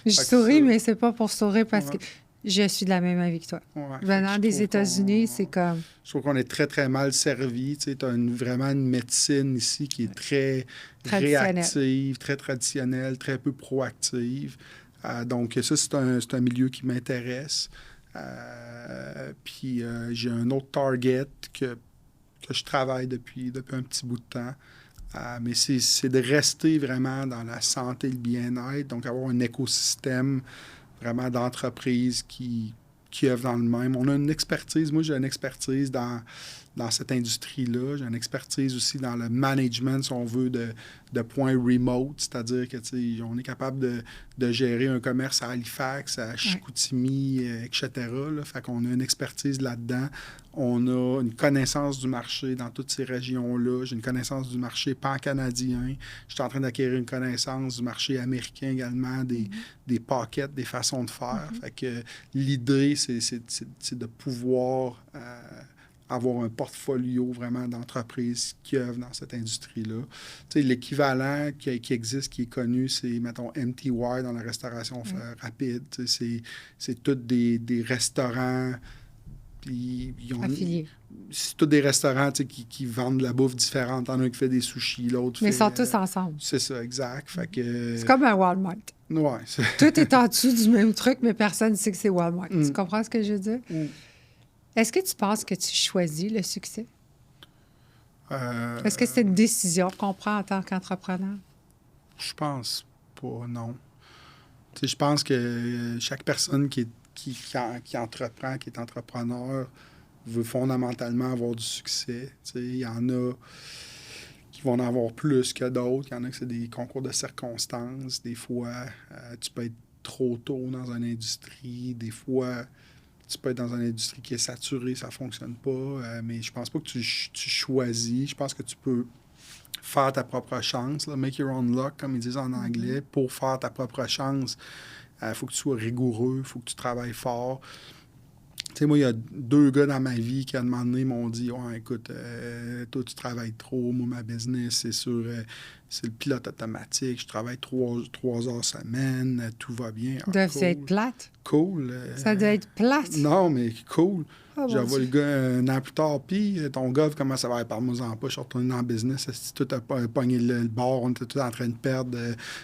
Je souris, mais c'est pas pour sourire parce que je suis de la même avis que toi. Venant des États-Unis, c'est comme... Je trouve qu'on est très, très mal servi. Tu sais, tu as vraiment une médecine ici qui est très réactive, très traditionnelle, très peu proactive. Donc, ça, c'est un milieu qui m'intéresse. Puis, j'ai un autre target que je travaille depuis un petit bout de temps. Mais c'est de rester vraiment dans la santé et le bien-être, donc avoir un écosystème vraiment d'entreprises qui œuvrent dans le même. On a une expertise, moi j'ai une expertise dans cette industrie-là. J'ai une expertise aussi dans le management, si on veut, de points remote, c'est-à-dire que on est capable de gérer un commerce à Halifax, à Chicoutimi, etc. Là. Fait qu'on a une expertise là-dedans. On a une connaissance du marché dans toutes ces régions-là. J'ai une connaissance du marché pan-canadien. Je suis en train d'acquérir une connaissance du marché américain également, des pockets, des façons de faire. Fait que l'idée, c'est de pouvoir avoir un portfolio vraiment d'entreprises qui œuvrent dans cette industrie-là. Tu sais, l'équivalent qui existe, qui est connu, c'est, mettons, MTY dans la restauration rapide. Tu sais, c'est tous des restaurants. Puis affiliés. C'est tous des restaurants qui vendent de la bouffe différente. T'en as un qui fait des sushis, l'autre mais fait... ils sont tous ensemble. C'est ça, exact. Fait que... C'est comme un Walmart. Ouais. Tout est en dessous du même truc, mais personne ne sait que c'est Walmart. Tu comprends ce que je veux dire? Est-ce que tu penses que tu choisis le succès? Est-ce que c'est une décision qu'on prend en tant qu'entrepreneur? Je pense pas, non. Tu sais, je pense que chaque personne qui entreprend, qui est entrepreneur, veut fondamentalement avoir du succès. Tu sais, il y en a qui vont en avoir plus que d'autres. Il y en a que c'est des concours de circonstances. Des fois, tu peux être trop tôt dans une industrie. Des fois, tu peux être dans une industrie qui est saturée, ça ne fonctionne pas. Mais je pense pas que tu choisis. Je pense que tu peux faire ta propre chance, là, make your own luck, comme ils disent en anglais. Pour faire ta propre chance, il faut que tu sois rigoureux, il faut que tu travailles fort. Tu sais, moi, il y a 2 gars dans ma vie qui, à un moment donné, m'ont dit « Ouais, écoute, toi, tu travailles trop. Moi, ma business, c'est le pilote automatique. Je travaille 3 heures semaine. Tout va bien. » Doit cool. être plate. Cool. Ça doit être plate. Non, mais cool. Oh, j'envoie le gars un an plus tard. Puis, ton gars, comment ça va? Parle-moi-en pas. Je suis retourné dans le business. Si tout a pogné le bord, on était tous en train de perdre.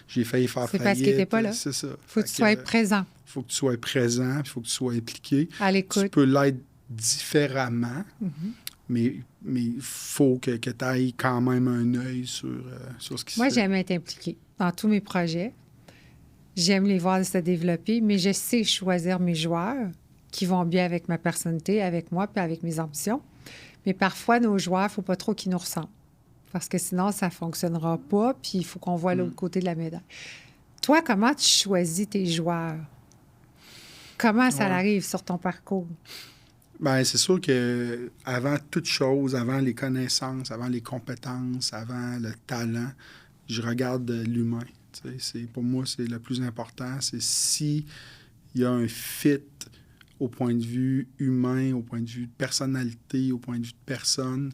J'ai failli faire faillite. C'est parce qu'il n'était pas là. C'est ça. Faut que tu sois présent. Il faut que tu sois présent, il faut que tu sois impliqué. À l'écoute. Tu peux l'être différemment, mais il faut que tu ailles quand même un œil sur ce qui se fait. Moi, j'aime être impliquée dans tous mes projets. J'aime les voir se développer, mais je sais choisir mes joueurs qui vont bien avec ma personnalité, avec moi, puis avec mes ambitions. Mais parfois, nos joueurs, il ne faut pas trop qu'ils nous ressemblent. Parce que sinon, ça ne fonctionnera pas, puis il faut qu'on voit l'autre côté de la médaille. Toi, comment tu choisis tes joueurs? Comment ça arrive sur ton parcours? Bien, c'est sûr que avant toute chose, avant les connaissances, avant les compétences, avant le talent, je regarde l'humain. Tu sais, pour moi, c'est le plus important. C'est si il y a un fit au point de vue humain, au point de vue de personnalité, au point de vue de personne,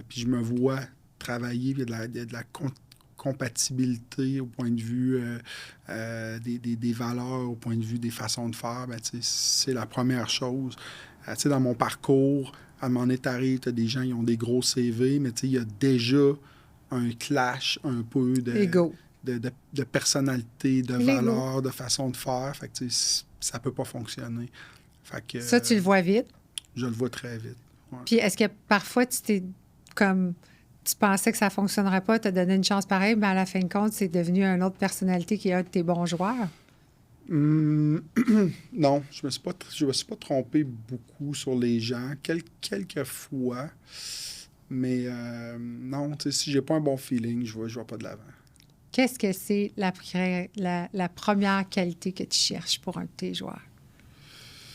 puis je me vois travailler, il y a de la compatibilité au point de vue des valeurs, au point de vue des façons de faire, ben, c'est la première chose. Dans mon parcours, à un moment donné, t'arrives, t'as des gens qui ont des gros CV, mais il y a déjà un clash un peu Ego. de personnalité, de L'ego. valeurs, de façon de faire. Fait que, ça peut pas fonctionner. Fait que, Ça, tu le vois vite. Je le vois très vite. Ouais. Puis est-ce que parfois, tu pensais que ça ne fonctionnerait pas, tu as donné une chance pareille, mais à la fin de compte, c'est devenu une autre personnalité qui est un de tes bons joueurs? Non, je me suis pas trompé beaucoup sur les gens. Quelques fois. Mais non, si j'ai pas un bon feeling, je vais pas de l'avant. Qu'est-ce que c'est la première qualité que tu cherches pour un de tes joueurs?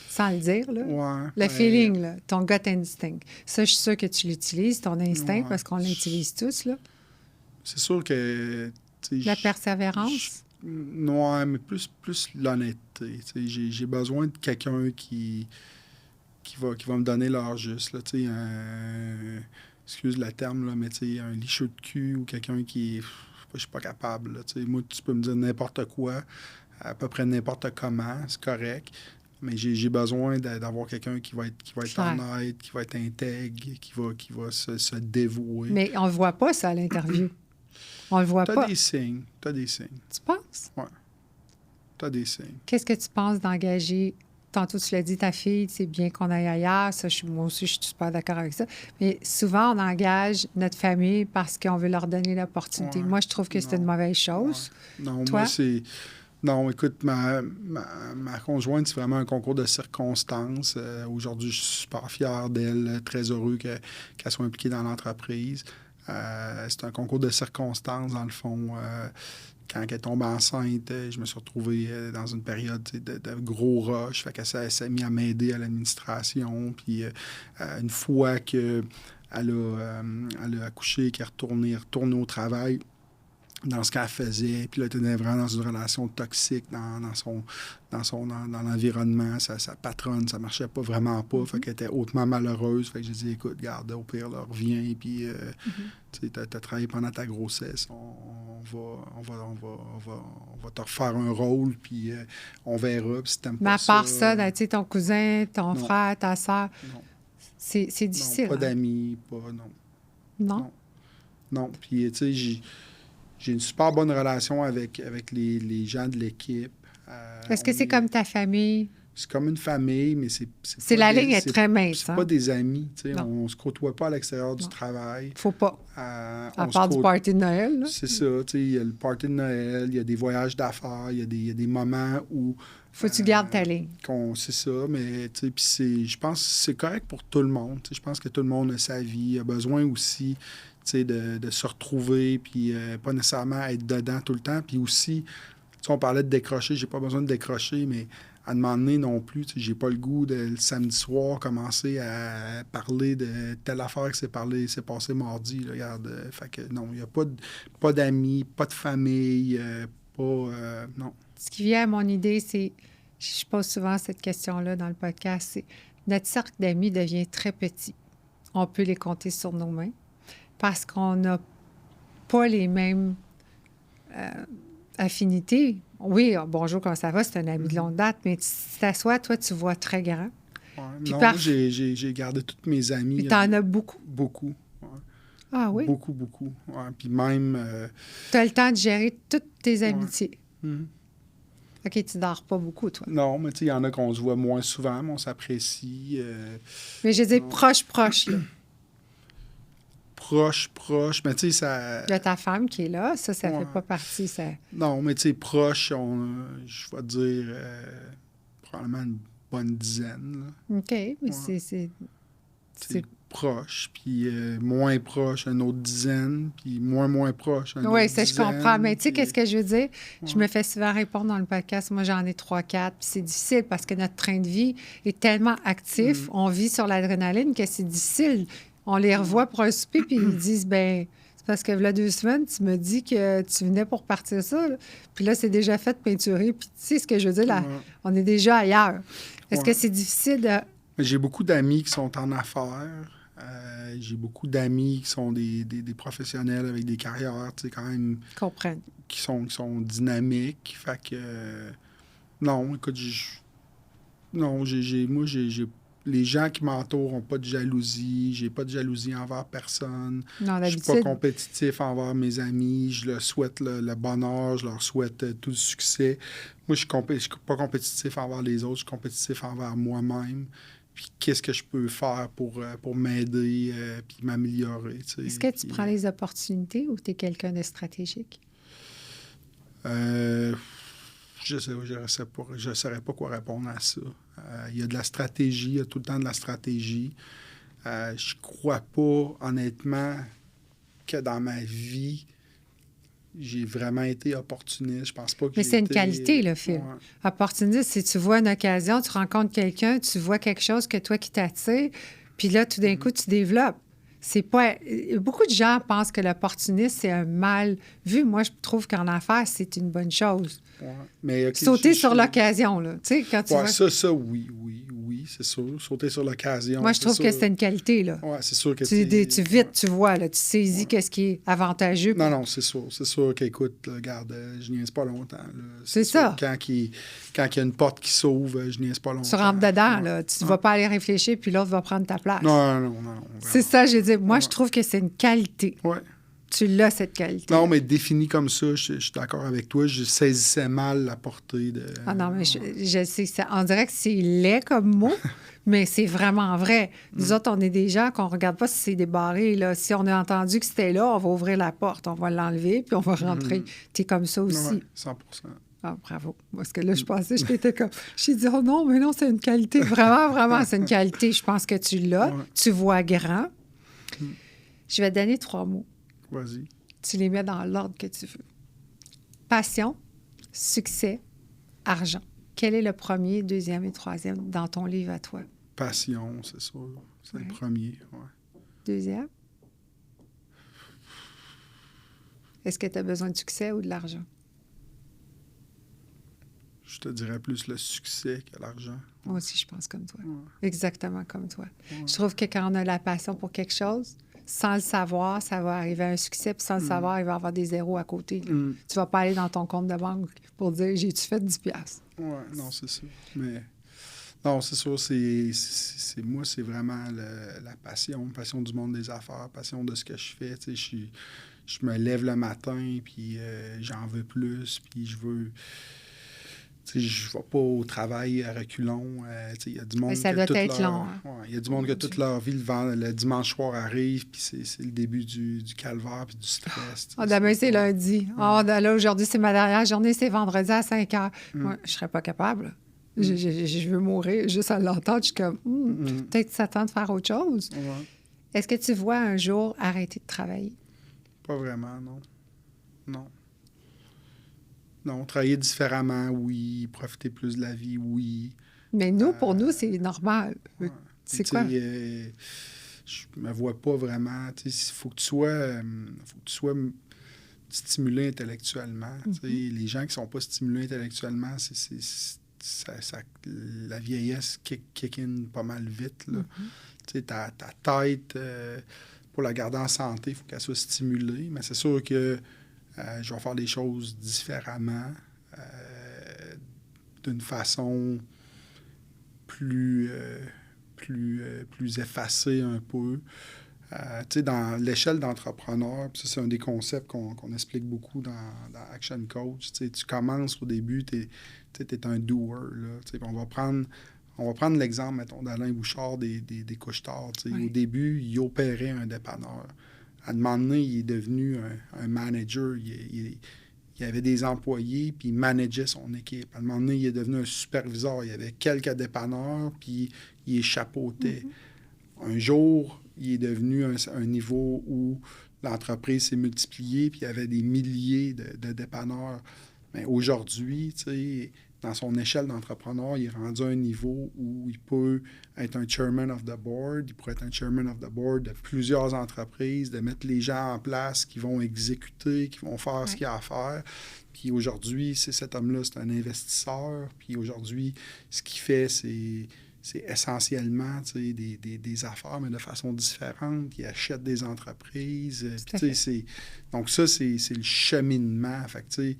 Sans le dire, là. Ouais, Le feeling, là, ton gut instinct. Ça, je suis sûre que tu l'utilises, ton instinct, parce qu'on l'utilise tous, là. C'est sûr que... La persévérance? Non, mais plus l'honnêteté. J'ai besoin de quelqu'un qui va me donner l'heure juste. Là, excuse le terme, là, mais un licheux de cul ou quelqu'un qui... Je suis pas capable. Là, moi, tu peux me dire n'importe quoi, à peu près n'importe comment, c'est correct. Mais j'ai besoin d'avoir quelqu'un qui va être honnête, qui va être intègre, qui va se dévouer. Mais on ne voit pas ça à l'interview. On le voit pas. T'as des signes. Tu penses? Oui. T'as des signes. Qu'est-ce que tu penses d'engager? Tantôt, tu l'as dit, ta fille, c'est bien qu'on aille ailleurs. Ça, moi aussi, je suis super d'accord avec ça. Mais souvent, on engage notre famille parce qu'on veut leur donner l'opportunité. Ouais. Moi, je trouve que c'est une mauvaise chose. Ouais. Non, toi? Moi, c'est... Non, écoute, ma conjointe, c'est vraiment un concours de circonstances. Aujourd'hui, je suis super fier d'elle, très heureux qu'elle soit impliquée dans l'entreprise. C'est un concours de circonstances, dans le fond. Quand elle tombe enceinte, je me suis retrouvé dans une période de gros rush. Fait qu'elle s'est mise à m'aider à l'administration. Puis une fois qu'elle a accouché, qu'elle est retournée au travail, dans ce qu'elle faisait, puis là, elle était vraiment dans une relation toxique dans l'environnement. Sa patronne, ça marchait pas vraiment pas, fait qu'elle était hautement malheureuse. Fait que j'ai dit, écoute, garde, au pire, là, reviens, puis tu as travaillé pendant ta grossesse, on va te refaire un rôle, puis on verra, puis si t'aimes Mais pas à part ça... tu sais, ton cousin, ton frère, ta soeur, c'est difficile. Non, pas hein? d'amis, pas... Non? Non, puis tu sais, j'ai une super bonne relation avec les gens de l'équipe. Est-ce que c'est comme ta famille? C'est comme une famille, mais c'est la ligne est très mince. C'est pas des amis. On ne se côtoie pas à l'extérieur du travail. Faut pas. À part du party de Noël. C'est ça. Il y a le party de Noël, il y a des voyages d'affaires, il y a des moments où... Faut que tu gardes ta ligne. C'est ça, mais je pense que c'est correct pour tout le monde. Je pense que tout le monde a sa vie, a besoin aussi de se retrouver, puis pas nécessairement être dedans tout le temps. Puis aussi, on parlait de décrocher, j'ai pas besoin de décrocher, mais à un moment donné non plus, j'ai pas le goût de, le samedi soir, commencer à parler de telle affaire qui s'est passé mardi. Là, regarde, fait que non, il n'y a pas d'amis, pas de famille, non. Ce qui vient à mon idée, c'est, je pose souvent cette question-là dans le podcast, c'est notre cercle d'amis devient très petit. On peut les compter sur nos mains parce qu'on n'a pas les mêmes affinités. Oui, bonjour, comment ça va? C'est un ami de longue date, mais tu t'assois, toi, tu vois très grand. Ouais, non, moi, j'ai gardé toutes mes amies. Puis t'en as beaucoup? Beaucoup. Ouais. Ah oui? Beaucoup. Ouais, puis même... Tu as le temps de gérer toutes tes amitiés. Ouais. Mm-hmm. OK, tu dors pas beaucoup, toi. Non, mais tu sais, il y en a qu'on se voit moins souvent, mais on s'apprécie. Mais je dis proche, là. Proche, mais tu sais, ça... Il y a ta femme qui est là, ça fait pas partie, ça... Non, mais tu sais, proche, je vais dire probablement une bonne dizaine. Là. OK, mais c'est proche, puis moins proche, une autre dizaine, puis moins proche, une autre Oui, dizaine. ça, je comprends. Mais tu sais, puis- qu'est-ce que je veux dire? Ouais. Je me fais souvent répondre dans le podcast. Moi, j'en ai 3, 4. Puis c'est difficile parce que notre train de vie est tellement actif. On vit sur l'adrénaline que c'est difficile. On les revoit pour un souper, puis ils disent, ben c'est parce que là, 2 semaines, tu me dis que tu venais pour partir ça. Là. Puis là, c'est déjà fait de peinturer. Puis tu sais ce que je veux dire, là, Ouais. on est déjà ailleurs. Est-ce Ouais. que c'est difficile de... J'ai beaucoup d'amis qui sont en affaires. J'ai beaucoup d'amis qui sont des professionnels avec des carrières, tu sais, quand même, comprendre? qui sont dynamiques. Fait que, non, écoute, non, les gens qui m'entourent n'ont pas de jalousie. J'ai pas de jalousie envers personne. Non, Je suis pas d'habitude, compétitif envers mes amis. Je leur souhaite le bonheur. Je leur souhaite tout le succès. Moi, je suis pas compétitif envers les autres. Je suis compétitif envers moi-même. Puis qu'est-ce que je peux faire pour m'aider puis m'améliorer. Tu sais. est-ce que tu Puis, prends les opportunités ou tu es quelqu'un de stratégique? je saurais pas quoi répondre à ça. Il y a de la stratégie, il y a tout le temps de la stratégie. Je crois pas, honnêtement, que dans ma vie, j'ai vraiment été opportuniste. Je pense pas que Mais j'ai c'est une été- qualité, là, Phil. Ouais. Opportuniste, si tu vois une occasion, tu rencontres quelqu'un, tu vois quelque chose que toi qui t'attire, puis là, tout d'un coup, tu développes. C'est pas... Beaucoup de gens pensent que l'opportuniste, c'est un mal vu. Moi, je trouve qu'en affaires, c'est une bonne chose. Ouais. Mais, OK, Sauter je- sur l'occasion, là. Tu sais, quand tu Ouais, vois... ça, oui, c'est sûr. Sauter sur l'occasion. Moi, je trouve que c'est une qualité, là. Ouais, c'est sûr que Tu vite, tu vois, là, tu saisis qu'est-ce qui est avantageux. Non, c'est sûr. C'est sûr qu'écoute, là, regarde, je niaise pas longtemps. Là. C'est sûr, ça. Quand il y a une porte qui s'ouvre, je niaise pas longtemps. Tu rentres dedans, Ouais. là. Tu ne vas pas aller réfléchir, puis l'autre va prendre ta place. Non. C'est ça, j'ai dit. Moi, Ouais. je trouve que c'est une qualité. Ouais. Tu l'as, cette qualité. Non, mais défini comme ça, je suis d'accord avec toi. Je saisissais mal la portée de. Ah non, mais je sais, on dirait que c'est laid comme mot, mais c'est vraiment vrai. Nous autres, on est des gens qu'on ne regarde pas si c'est débarré. Là. Si on a entendu que c'était là, on va ouvrir la porte, on va l'enlever, puis on va rentrer. Tu es comme ça aussi. Ouais, 100%. Ah, bravo. Parce que là, je pensais, j'étais comme... J'ai dit, oh non, mais non, c'est une qualité. Vraiment, c'est une qualité. Je pense que tu l'as. Ouais. Tu vois grand. Je vais te donner 3 mots. Vas-y. Tu les mets dans l'ordre que tu veux. Passion, succès, argent. Quel est le premier, deuxième et troisième dans ton livre à toi? Passion, c'est sûr. C'est Ouais. le premier. Ouais. Deuxième? Est-ce que tu as besoin de succès ou de l'argent? Je te dirais plus le succès que l'argent. Moi aussi, je pense comme toi. Ouais. Exactement comme toi. Ouais. Je trouve que quand on a la passion pour quelque chose, sans le savoir, ça va arriver à un succès, puis sans le savoir, il va y avoir des zéros à côté. Là. Mm. Tu vas pas aller dans ton compte de banque pour dire, j'ai-tu fait 10 piastres? Ouais, non, c'est ça. Mais non, c'est sûr, c'est moi, c'est vraiment la passion du monde des affaires, passion de ce que je fais. Tu sais, je me lève le matin, puis j'en veux plus, puis je veux. Tu sais, je vais pas au travail à reculons. Tu sais, il y a du monde Mais ça que doit toute être leur- long, hein? Ouais, il y a du monde que toute leur vie, le dimanche soir arrive, puis c'est le début du calvaire, puis du stress. tu sais. Ah, demain, c'est lundi. Ah, là, aujourd'hui, c'est ma dernière journée, c'est vendredi à 5 heures. Moi, je serais pas capable. Je veux mourir juste à l'entendre. Je suis comme, peut-être ça tente de faire autre chose. Ouais. Est-ce que tu vois un jour arrêter de travailler? Pas vraiment, non. Non. Non, travailler différemment, oui. Profiter plus de la vie, oui. Mais nous, pour nous, c'est normal. Ouais. C'est Tu quoi? sais, je me vois pas vraiment. Il faut que tu sois stimulé intellectuellement. Tu sais, les gens qui sont pas stimulés intellectuellement, la vieillesse kick in pas mal vite. Là. Tu sais, ta tête, pour la garder en santé, il faut qu'elle soit stimulée. Mais c'est sûr que je vais faire des choses différemment, d'une façon plus effacée un peu. Tu sais, dans l'échelle d'entrepreneur, puis ça, c'est un des concepts qu'on explique beaucoup dans Action Coach. Tu sais, tu commences au début, tu es un doer. Là, tu sais, on va prendre l'exemple, mettons, d'Alain Bouchard des couche-tard. Tu sais. Oui. Au début, il opérait un dépanneur. À un moment donné, il est devenu un manager. Il avait des employés, puis il manageait son équipe. À un moment donné, il est devenu un superviseur. Il y avait quelques dépanneurs, puis il les chapeautait. Un jour, il est devenu un niveau où l'entreprise s'est multipliée, puis il y avait des milliers de dépanneurs. Mais aujourd'hui, tu sais, dans son échelle d'entrepreneur, il est rendu à un niveau où il peut être un chairman of the board, il pourrait être un chairman of the board de plusieurs entreprises, de mettre les gens en place qui vont exécuter, qui vont faire ce qu'il y a à faire. Puis aujourd'hui, cet homme-là, c'est un investisseur. Puis aujourd'hui, ce qu'il fait, c'est essentiellement des affaires, mais de façon différente. Il achète des entreprises. Donc ça, c'est le cheminement. Fait que,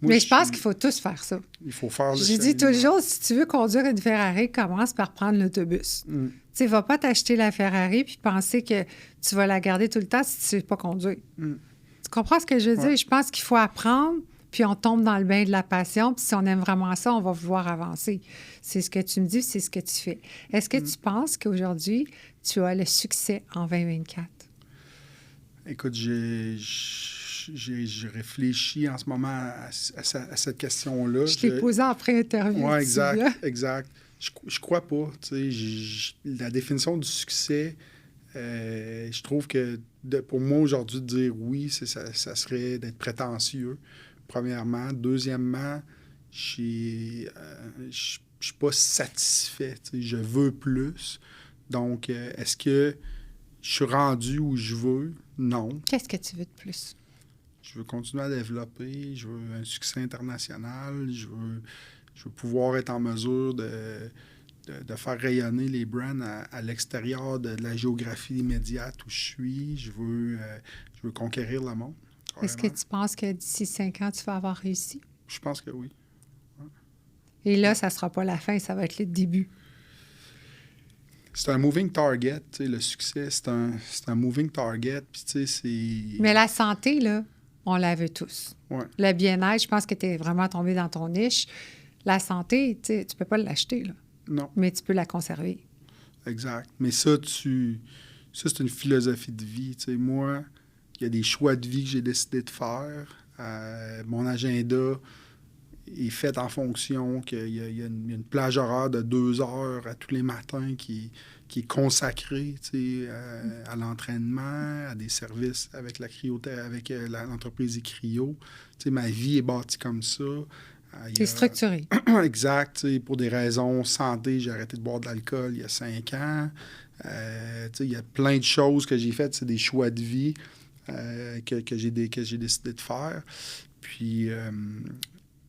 moi, mais je pense qu'il faut tous faire ça. Il faut faire le J'ai dit toujours, si tu veux conduire une Ferrari, commence par prendre l'autobus. Tu sais, va pas t'acheter la Ferrari puis penser que tu vas la garder tout le temps si tu ne sais pas conduire. Tu comprends ce que je veux dire? Je pense qu'il faut apprendre, puis on tombe dans le bain de la passion, puis si on aime vraiment ça, on va vouloir avancer. C'est ce que tu me dis, c'est ce que tu fais. Est-ce que tu penses qu'aujourd'hui, tu as le succès en 2024? Écoute, j'ai réfléchi en ce moment à cette question-là. Je t'ai posé après interview. Oui, exact. Je crois pas. La définition du succès, je trouve que pour moi aujourd'hui, de dire oui, ça serait d'être prétentieux, premièrement. Deuxièmement, je suis pas satisfait. Je veux plus. Donc, est-ce que je suis rendu où je veux? Non. Qu'est-ce que tu veux de plus? Je veux continuer à développer, je veux un succès international, je veux pouvoir être en mesure de faire rayonner les brands à l'extérieur de la géographie immédiate où je suis. Je veux conquérir le monde. Est-ce que tu penses que d'ici 5 ans, tu vas avoir réussi? Je pense que oui. Ouais. Et là, ça ne sera pas la fin, ça va être le début. C'est un moving target, tu sais, le succès, c'est un moving target, puis tu sais, c'est... Mais la santé, là, on la veut tous. Ouais. Le bien-être, je pense que tu es vraiment tombé dans ton niche. La santé, tu sais, tu peux pas l'acheter, là. Non. Mais tu peux la conserver. Exact. Mais ça, c'est une philosophie de vie. Tu sais, moi, il y a des choix de vie que j'ai décidé de faire. Mon agenda est fait en fonction qu'il y a une plage horaire de 2 heures à tous les matins qui est consacrée, tu sais, à l'entraînement, à des services avec avec l'entreprise Cryo. Tu sais, ma vie est bâtie comme ça. C'est structuré. Exact. Tu sais, pour des raisons santé, j'ai arrêté de boire de l'alcool il y a 5 ans. Tu sais, il y a plein de choses que j'ai faites. C'est des choix de vie que j'ai décidé de faire. Puis,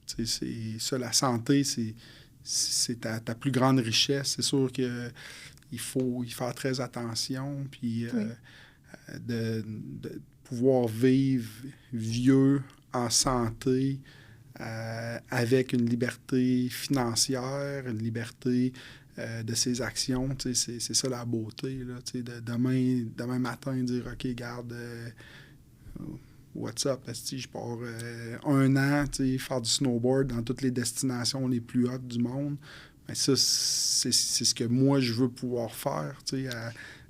tu sais, c'est ça, la santé, c'est ta plus grande richesse. C'est sûr qu'il faut y faire très attention. Puis, de pouvoir vivre vieux, en santé, avec une liberté financière, une liberté de ses actions. C'est ça la beauté. Là, demain matin, dire « OK, garde, what's up? » Je pars 1 an faire du snowboard dans toutes les destinations les plus hautes du monde. Mais ça, c'est ce que moi, je veux pouvoir faire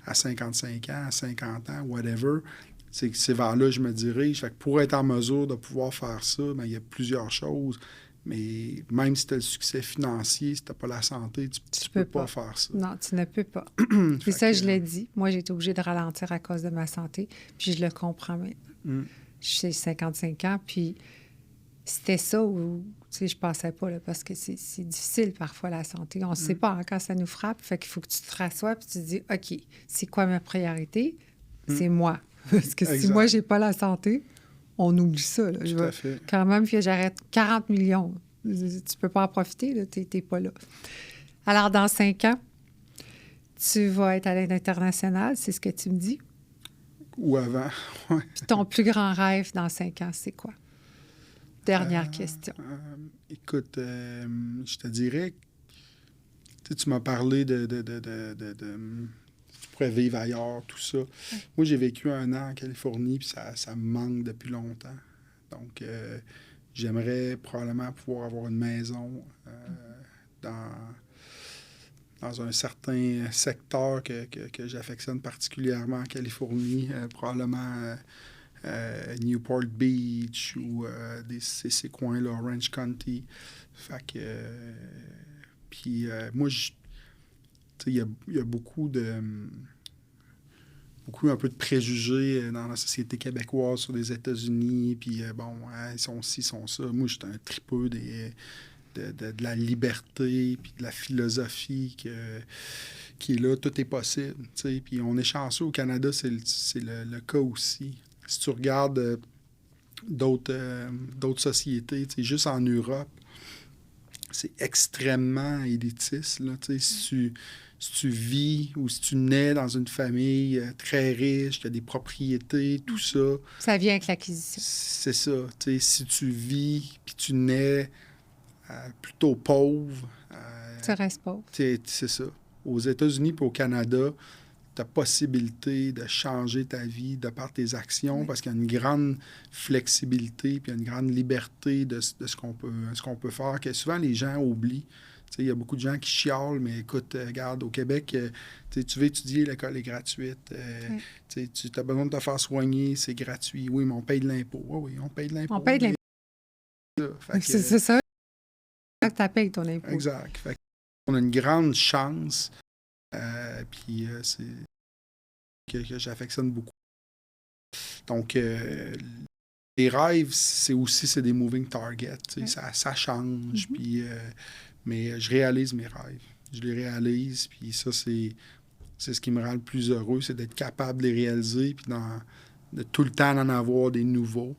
à 55 ans, à 50 ans, whatever. C'est vers là que je me dirige. Fait que pour être en mesure de pouvoir faire ça, bien, il y a plusieurs choses. Mais même si tu as le succès financier, si tu n'as pas la santé, tu peux pas faire ça. Non, tu ne peux pas. Puis ça, je l'ai dit. Moi, j'ai été obligée de ralentir à cause de ma santé. Puis je le comprends maintenant. J'ai 55 ans, puis c'était ça où, tu sais, je pensais pas, là, parce que c'est difficile parfois, la santé. On ne sait pas quand ça nous frappe. Fait qu'il faut que tu te rassoies puis tu te dis, OK, c'est quoi ma priorité? C'est moi. Parce que si moi, j'ai pas la santé, on oublie ça. Là. Quand même que j'arrête 40 millions. Tu peux pas en profiter, tu n'es pas là. Alors, dans 5 ans, tu vas être à l'international, c'est ce que tu me dis? Ou avant, oui. Puis ton plus grand rêve dans 5 ans, c'est quoi? Dernière question. Écoute, je te dirais, tu m'as parlé de tu pourrais vivre ailleurs, tout ça. Ouais. Moi, j'ai vécu 1 an en Californie, puis ça me manque depuis longtemps. Donc, j'aimerais probablement pouvoir avoir une maison dans un certain secteur que j'affectionne particulièrement en Californie, probablement Newport Beach ou ces coins-là, Orange County. Fait que... puis moi, il y a beaucoup de... beaucoup un peu de préjugés dans la société québécoise sur les États-Unis, puis ils sont ci, ils sont ça. Moi, j'étais un tripeux de la liberté, puis de la philosophie qui est là, tout est possible. T'sais. Puis on est chanceux au Canada, c'est le cas aussi. Si tu regardes d'autres sociétés, juste en Europe, c'est extrêmement élitiste. Là, si tu vis ou si tu nais dans une famille très riche, qui a des propriétés, tout ça. Ça vient avec l'acquisition. C'est ça. Si tu vis puis tu nais plutôt pauvre. Tu restes pauvre. C'est ça. Aux États-Unis et au Canada, tu as possibilité de changer ta vie de par tes actions parce qu'il y a une grande flexibilité puis une grande liberté de ce qu'on peut faire, que souvent les gens oublient. Il y a beaucoup de gens qui chialent, mais écoute, regarde, au Québec, tu veux étudier, l'école est gratuite. Tu as besoin de te faire soigner, c'est gratuit. Oui, mais on paye de l'impôt. Oui, on paye de l'impôt. On paye de l'impôt. C'est ça. Tu payes ton impôt. Exact. On a une grande chance. Puis c'est que j'affectionne beaucoup. Donc, les rêves, c'est des moving targets. Ça change. Puis, mais je réalise mes rêves. Je les réalise. Puis ça, c'est ce qui me rend le plus heureux, c'est d'être capable de les réaliser. Puis de tout le temps d'en avoir des nouveaux.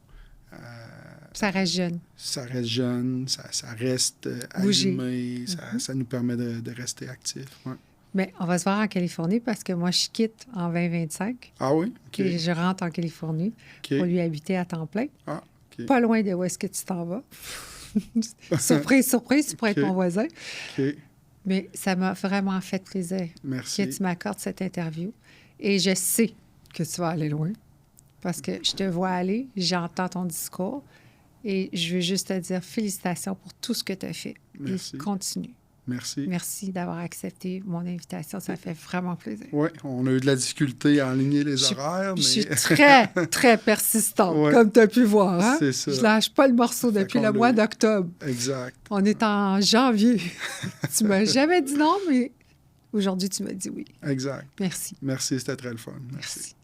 Ça reste jeune. Ça reste jeune. Ça reste allumé. Ça nous permet de rester actifs. Ouais. Mais on va se voir en Californie parce que moi, je quitte en 2025. Ah oui? OK. Et je rentre en Californie pour lui habiter à temps plein. Ah, OK. Pas loin de où est-ce que tu t'en vas. Surprise, tu pourrais être mon voisin. OK. Mais ça m'a vraiment fait plaisir Merci. que tu m'accordes cette interview. Et je sais que tu vas aller loin parce que je te vois aller, j'entends ton discours et je veux juste te dire félicitations pour tout ce que tu as fait. Merci. Et continue. Merci. Merci d'avoir accepté mon invitation. Ça fait vraiment plaisir. Oui, on a eu de la difficulté à aligner les horaires, mais... Je suis très, très persistante, comme tu as pu voir. Hein? C'est ça. Je lâche pas le morceau depuis le mois d'octobre. Exact. On est en janvier. Tu m'as jamais dit non, mais aujourd'hui, tu m'as dit oui. Exact. Merci. Merci, c'était très le fun. Merci.